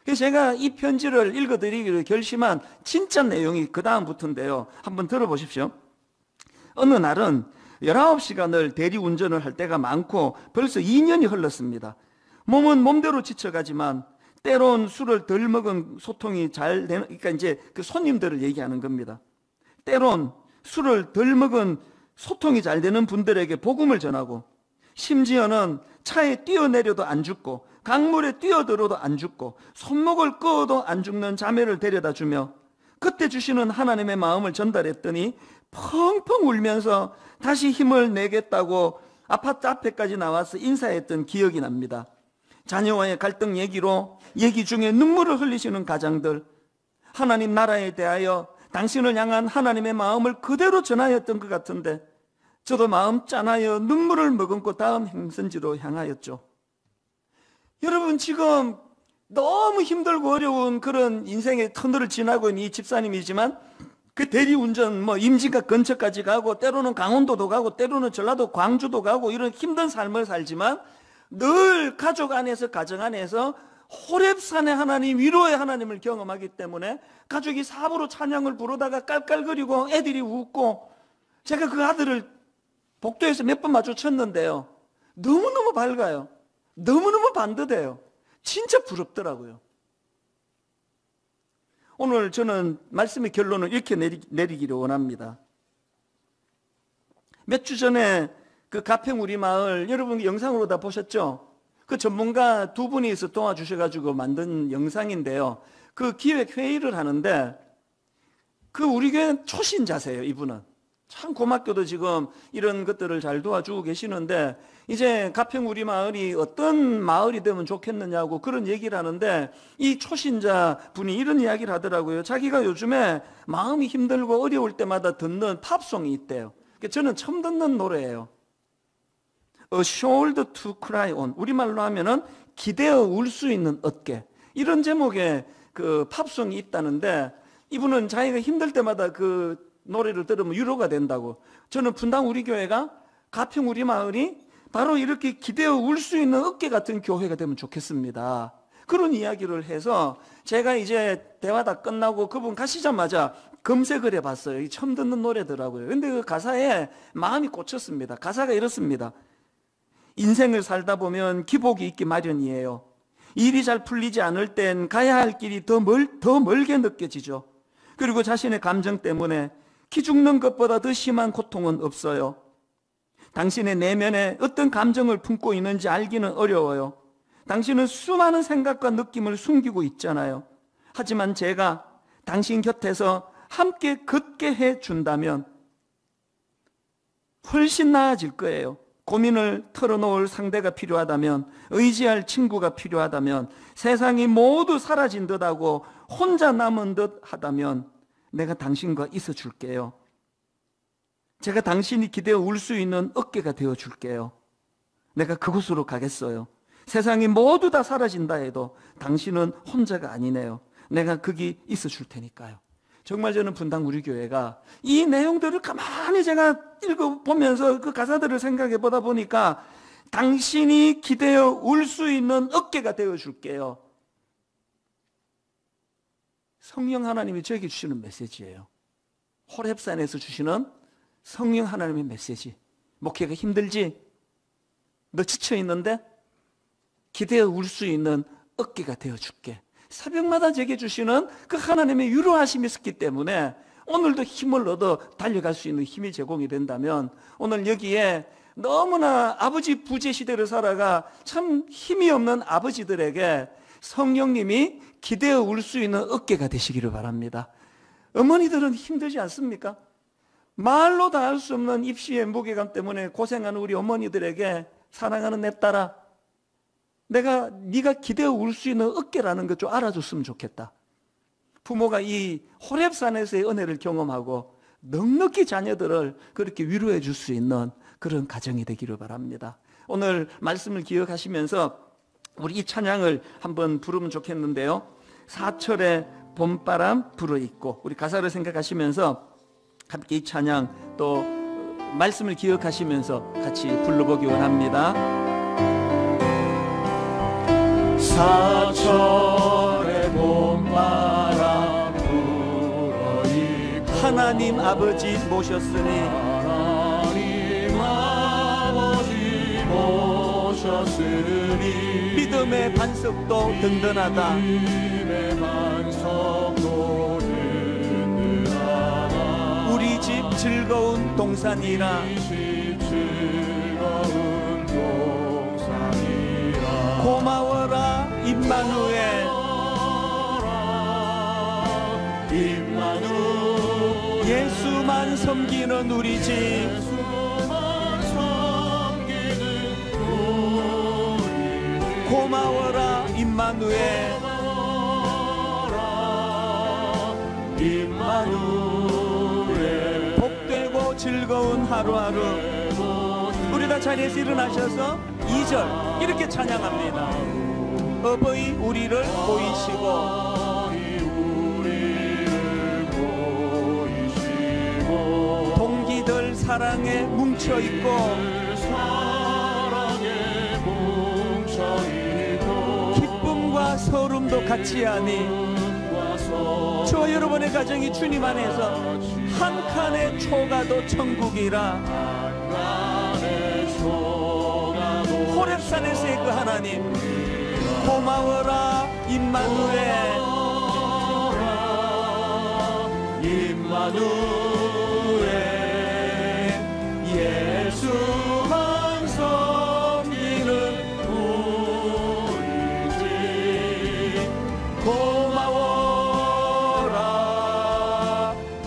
그래서 제가 이 편지를 읽어드리기로 결심한 진짜 내용이 그 다음부터인데요. 한번 들어보십시오. 어느 날은 19시간을 대리운전을 할 때가 많고 벌써 2년이 흘렀습니다. 몸은 몸대로 지쳐가지만 때론 술을 덜 먹은 소통이 잘 되는, 그러니까 이제 그 손님들을 얘기하는 겁니다. 때론 술을 덜 먹은 소통이 잘 되는 분들에게 복음을 전하고, 심지어는 차에 뛰어내려도 안 죽고 강물에 뛰어들어도 안 죽고 손목을 끄어도 안 죽는 자매를 데려다 주며 그때 주시는 하나님의 마음을 전달했더니 펑펑 울면서 다시 힘을 내겠다고 아파트 앞에까지 나와서 인사했던 기억이 납니다. 자녀와의 갈등 얘기 중에 눈물을 흘리시는 가장들, 하나님 나라에 대하여 당신을 향한 하나님의 마음을 그대로 전하였던 것 같은데 저도 마음 짠하여 눈물을 머금고 다음 행선지로 향하였죠. 여러분, 지금 너무 힘들고 어려운 그런 인생의 터널을 지나고 있는 이 집사님이지만 그 대리운전 임진각 근처까지 가고 때로는 강원도도 가고 때로는 전라도 광주도 가고 이런 힘든 삶을 살지만 늘 가족 안에서, 가정 안에서 호렙산의 하나님, 위로의 하나님을 경험하기 때문에 가족이 사부로 찬양을 부르다가 깔깔거리고 애들이 웃고, 제가 그 아들을 복도에서 몇 번 마주쳤는데요, 너무너무 밝아요. 너무너무 반듯해요. 진짜 부럽더라고요. 오늘 저는 말씀의 결론을 이렇게 내리기를 원합니다. 몇 주 전에 그 가평 우리 마을, 여러분 영상으로 다 보셨죠? 그 전문가 2분이서 도와주셔가지고 만든 영상인데요. 그 기획회의를 하는데 그 우리 교회는 초신자세요, 이분은. 참 고맙게도 지금 이런 것들을 잘 도와주고 계시는데, 이제 가평 우리 마을이 어떤 마을이 되면 좋겠느냐고 그런 얘기를 하는데, 이 초신자 분이 이런 이야기를 하더라고요. 자기가 요즘에 마음이 힘들고 어려울 때마다 듣는 팝송이 있대요. 저는 처음 듣는 노래예요. A shoulder to cry on. 우리말로 하면은 기대어 울 수 있는 어깨. 이런 제목의 그 팝송이 있다는데, 이분은 자기가 힘들 때마다 그 노래를 들으면 위로가 된다고. 저는 분당 우리 교회가, 가평 우리 마을이 바로 이렇게 기대어 울 수 있는 어깨 같은 교회가 되면 좋겠습니다. 그런 이야기를 해서 제가 이제 대화 다 끝나고 그분 가시자마자 검색을 해봤어요. 처음 듣는 노래더라고요. 근데 그 가사에 마음이 꽂혔습니다. 가사가 이렇습니다. 인생을 살다 보면 기복이 있기 마련이에요. 일이 잘 풀리지 않을 땐 가야 할 길이 더 멀게 느껴지죠. 그리고 자신의 감정 때문에 기 죽는 것보다 더 심한 고통은 없어요. 당신의 내면에 어떤 감정을 품고 있는지 알기는 어려워요. 당신은 수많은 생각과 느낌을 숨기고 있잖아요. 하지만 제가 당신 곁에서 함께 걷게 해준다면 훨씬 나아질 거예요. 고민을 털어놓을 상대가 필요하다면, 의지할 친구가 필요하다면, 세상이 모두 사라진 듯하고 혼자 남은 듯 하다면 내가 당신과 있어 줄게요. 제가 당신이 기대어 울 수 있는 어깨가 되어 줄게요. 내가 그곳으로 가겠어요. 세상이 모두 다 사라진다 해도 당신은 혼자가 아니네요. 내가 거기 있어 줄 테니까요. 정말 저는 분당 우리 교회가 이 내용들을 가만히 제가 읽어보면서 그 가사들을 생각해 보다 보니까 당신이 기대어 울 수 있는 어깨가 되어 줄게요. 성령 하나님이 저에게 주시는 메시지예요. 호렙산에서 주시는 성령 하나님의 메시지. 목회가 힘들지? 너 지쳐 있는데? 기대어 울 수 있는 어깨가 되어 줄게. 새벽마다 제게 주시는 그 하나님의 위로하심이 있었기 때문에 오늘도 힘을 얻어 달려갈 수 있는 힘이 제공이 된다면, 오늘 여기에 너무나 아버지 부재 시대를 살아가 참 힘이 없는 아버지들에게 성령님이 기대어 울 수 있는 어깨가 되시기를 바랍니다. 어머니들은 힘들지 않습니까? 말로 다 할 수 없는 입시의 무게감 때문에 고생하는 우리 어머니들에게, 사랑하는 내 딸아, 네가 기대어 울 수 있는 어깨라는 것 좀 알아줬으면 좋겠다. 부모가 이 호렙산에서의 은혜를 경험하고 넉넉히 자녀들을 그렇게 위로해 줄 수 있는 그런 가정이 되기를 바랍니다. 오늘 말씀을 기억하시면서 우리 이 찬양을 한번 부르면 좋겠는데요. 4철의 봄바람 불어있고, 우리 가사를 생각하시면서 함께 이 찬양 또 말씀을 기억하시면서 같이 불러보기 원합니다. 사철의 봄바람 불어있고 하나님 아버지 모셨으니 하나님 아버지 모셨으니 믿음의 반석도 든든하다. 믿음의 반석도 든든하다. 우리 집 즐거운 동산이라 집 즐거운 동산이라. 고마워라 임마누엘. 임마누엘 예수만 섬기는 우리 집. 예수만 섬기는 우리 집. 고마워라 임마누엘. 임마누엘 복되고 즐거운 하루하루. 우리 다 자리에서 일어나셔서 2절 이렇게 찬양합니다. 어버이 우리를 보이시고 동기들 사랑에 뭉쳐있고 기쁨과 서름도 같이 하니 저와 여러분의 가정이 주님 안에서 한 칸의 초가도 천국이라. 호렙산에서의 그 하나님 고마워라 임마누엘. 예수만 섬기는 우리 집. 고마워라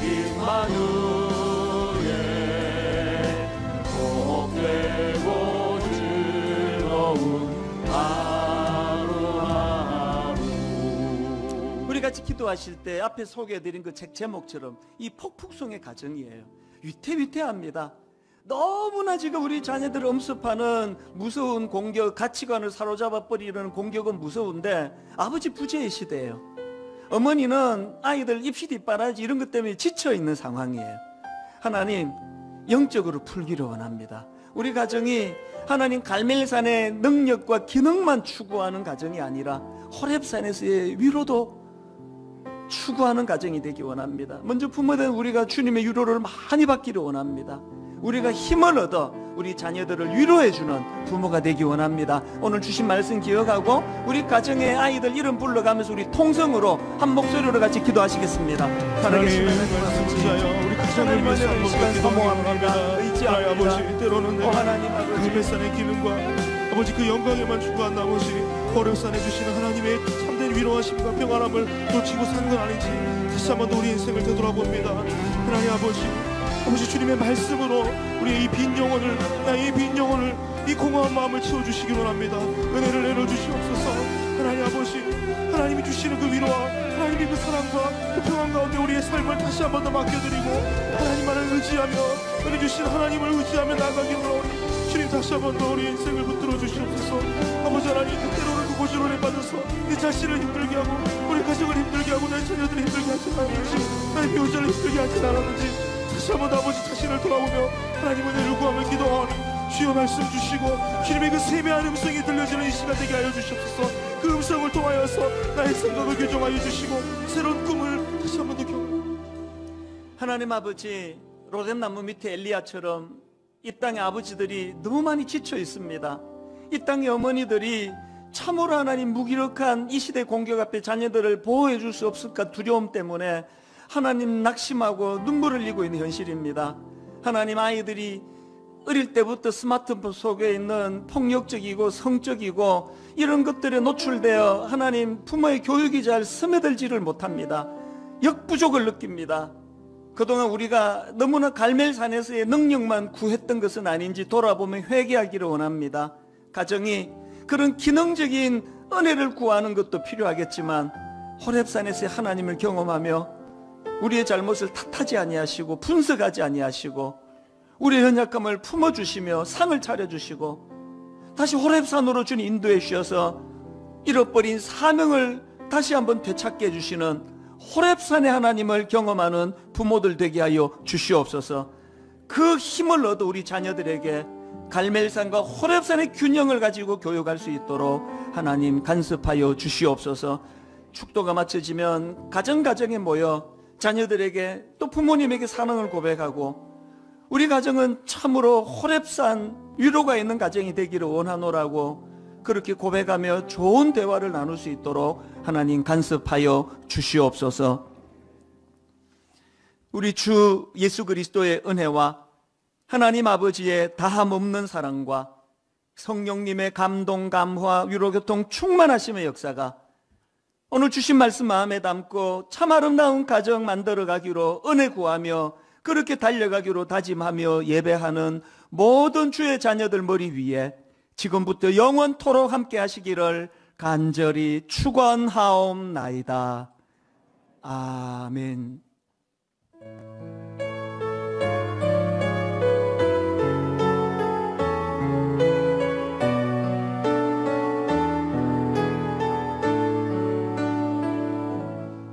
임마누엘. 복되고 즐거운 하루하루. 우리 같이 기도하실 때 앞에 소개해드린 그 책 제목처럼 이 폭풍성의 가정이에요. 위태위태합니다. 너무나 지금 우리 자녀들을 엄습하는 무서운 공격, 가치관을 사로잡아 버리는 공격은 무서운데 아버지 부재의 시대예요. 어머니는 아이들 입시 뒷바라지 이런 것 때문에 지쳐있는 상황이에요. 하나님 영적으로 풀기를 원합니다. 우리 가정이 하나님 갈멜산의 능력과 기능만 추구하는 가정이 아니라 호렙산에서의 위로도 추구하는 가정이 되기 원합니다. 먼저 부모된 우리가 주님의 위로를 많이 받기를 원합니다. 우리가 힘을 얻어 우리 자녀들을 위로해주는 부모가 되기 원합니다. 오늘 주신 말씀 기억하고 우리 가정의 아이들 이름 불러가면서 우리 통성으로 한 목소리로 같이 기도하시겠습니다. 하나님 말씀을 위하여 우리 가정을 위해서 한번 기도합니다. 의지합니다. 아버지, 때로는 하나님 아버지 갈멜산의 기능과 아버지 그 영광에만 추구한 나머지 호렙산에 주시는 하나님의 참된 위로하심과 평안함을 놓치고 산 건 아닌지 다시 한 번 더 우리 인생을 되돌아봅니다. 하나님 아버지 주님의 말씀으로 우리의 이 빈 영혼을, 나의 빈 영혼을, 이 공허한 마음을 채워주시기 원합니다. 은혜를 내려주시옵소서. 하나님 아버지, 하나님이 주시는 그 위로와 하나님의 그 사랑과 그 평안 가운데 우리의 삶을 다시 한 번 더 맡겨드리고 하나님만을 의지하며 은혜 주신 하나님을 의지하며 나가기를 원하오니 주님 다시 한 번 더 우리 인생을 붙들어 주시옵소서. 아버지 하나님, 때로는 그 고지론에 빠져서 내 자신을 힘들게 하고 우리 가정을 힘들게 하고 내 자녀들을 힘들게 하지 않았는지, 나의 배우자를 힘들게 하지 않았는지 다시 한 번 아버지 자신을 돌아보며 하나님 은혜를 구하며 기도하오니 주여 말씀 주시고 주님의 그 세미한 음성이 들려지는 이 시간 되게 하여 주시옵소서. 그 음성을 통하여서 나의 생각을 교정하여 주시고 새로운 꿈을 다시 한 번 더 경험. 하나님 아버지, 로뎀나무 밑에 엘리야처럼 이 땅의 아버지들이 너무 많이 지쳐 있습니다. 이 땅의 어머니들이 참으로 하나님 무기력한 이 시대 공격 앞에 자녀들을 보호해 줄 수 없을까 두려움 때문에 하나님 낙심하고 눈물을 흘리고 있는 현실입니다. 하나님, 아이들이 어릴 때부터 스마트폰 속에 있는 폭력적이고 성적이고 이런 것들에 노출되어 하나님 부모의 교육이 잘 스며들지를 못합니다. 역부족을 느낍니다. 그동안 우리가 너무나 갈멜산에서의 능력만 구했던 것은 아닌지 돌아보며 회개하기를 원합니다. 가정이 그런 기능적인 은혜를 구하는 것도 필요하겠지만 호렙산에서의 하나님을 경험하며 우리의 잘못을 탓하지 아니하시고 분석하지 아니하시고 우리의 연약함을 품어주시며 상을 차려주시고 다시 호렙산으로 주님 인도해 주셔서 잃어버린 사명을 다시 한번 되찾게 해주시는 호렙산의 하나님을 경험하는 부모들 되게 하여 주시옵소서. 그 힘을 얻어 우리 자녀들에게 갈멜산과 호렙산의 균형을 가지고 교육할 수 있도록 하나님 간섭하여 주시옵소서. 축도가 마쳐지면 가정에 모여 자녀들에게 또 부모님에게 사랑을 고백하고 우리 가정은 참으로 호렙산 위로가 있는 가정이 되기를 원하노라고 그렇게 고백하며 좋은 대화를 나눌 수 있도록 하나님 간섭하여 주시옵소서. 우리 주 예수 그리스도의 은혜와 하나님 아버지의 다함없는 사랑과 성령님의 감동, 감화, 위로, 교통, 충만하심의 역사가 오늘 주신 말씀 마음에 담고 참 아름다운 가정 만들어가기로 은혜 구하며 그렇게 달려가기로 다짐하며 예배하는 모든 주의 자녀들 머리 위에 지금부터 영원토록 함께 하시기를 간절히 축원하옵나이다. 아멘.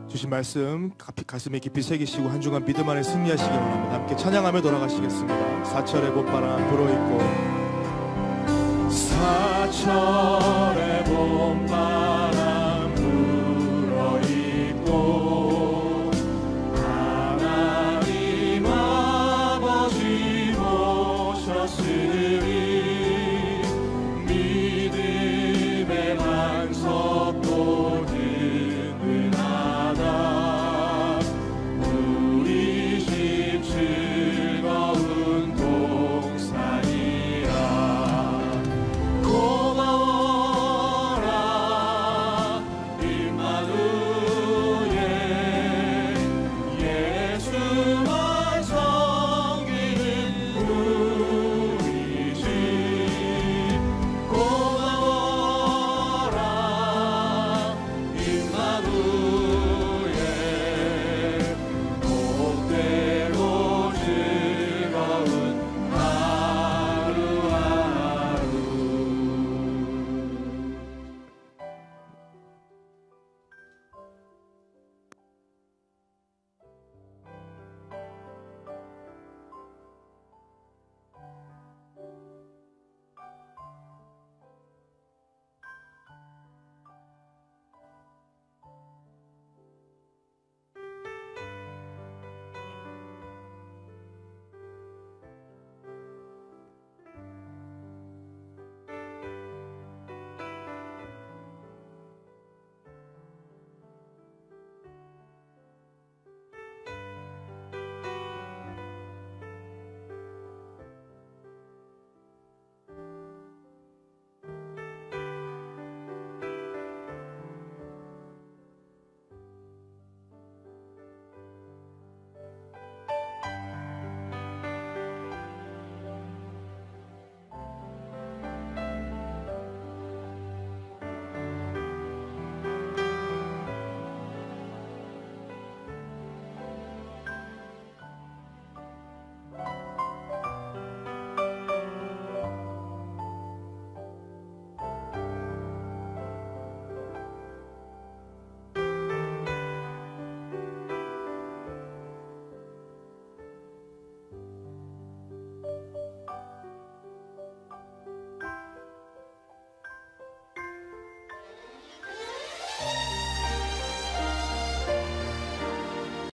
주신 말씀 가슴에 깊이 새기시고 한 주간 믿음 안에 승리하시기 원합니다. 함께 찬양하며 돌아가시겠습니다. 사철의 봄바람 불어있고 사철의 봄바람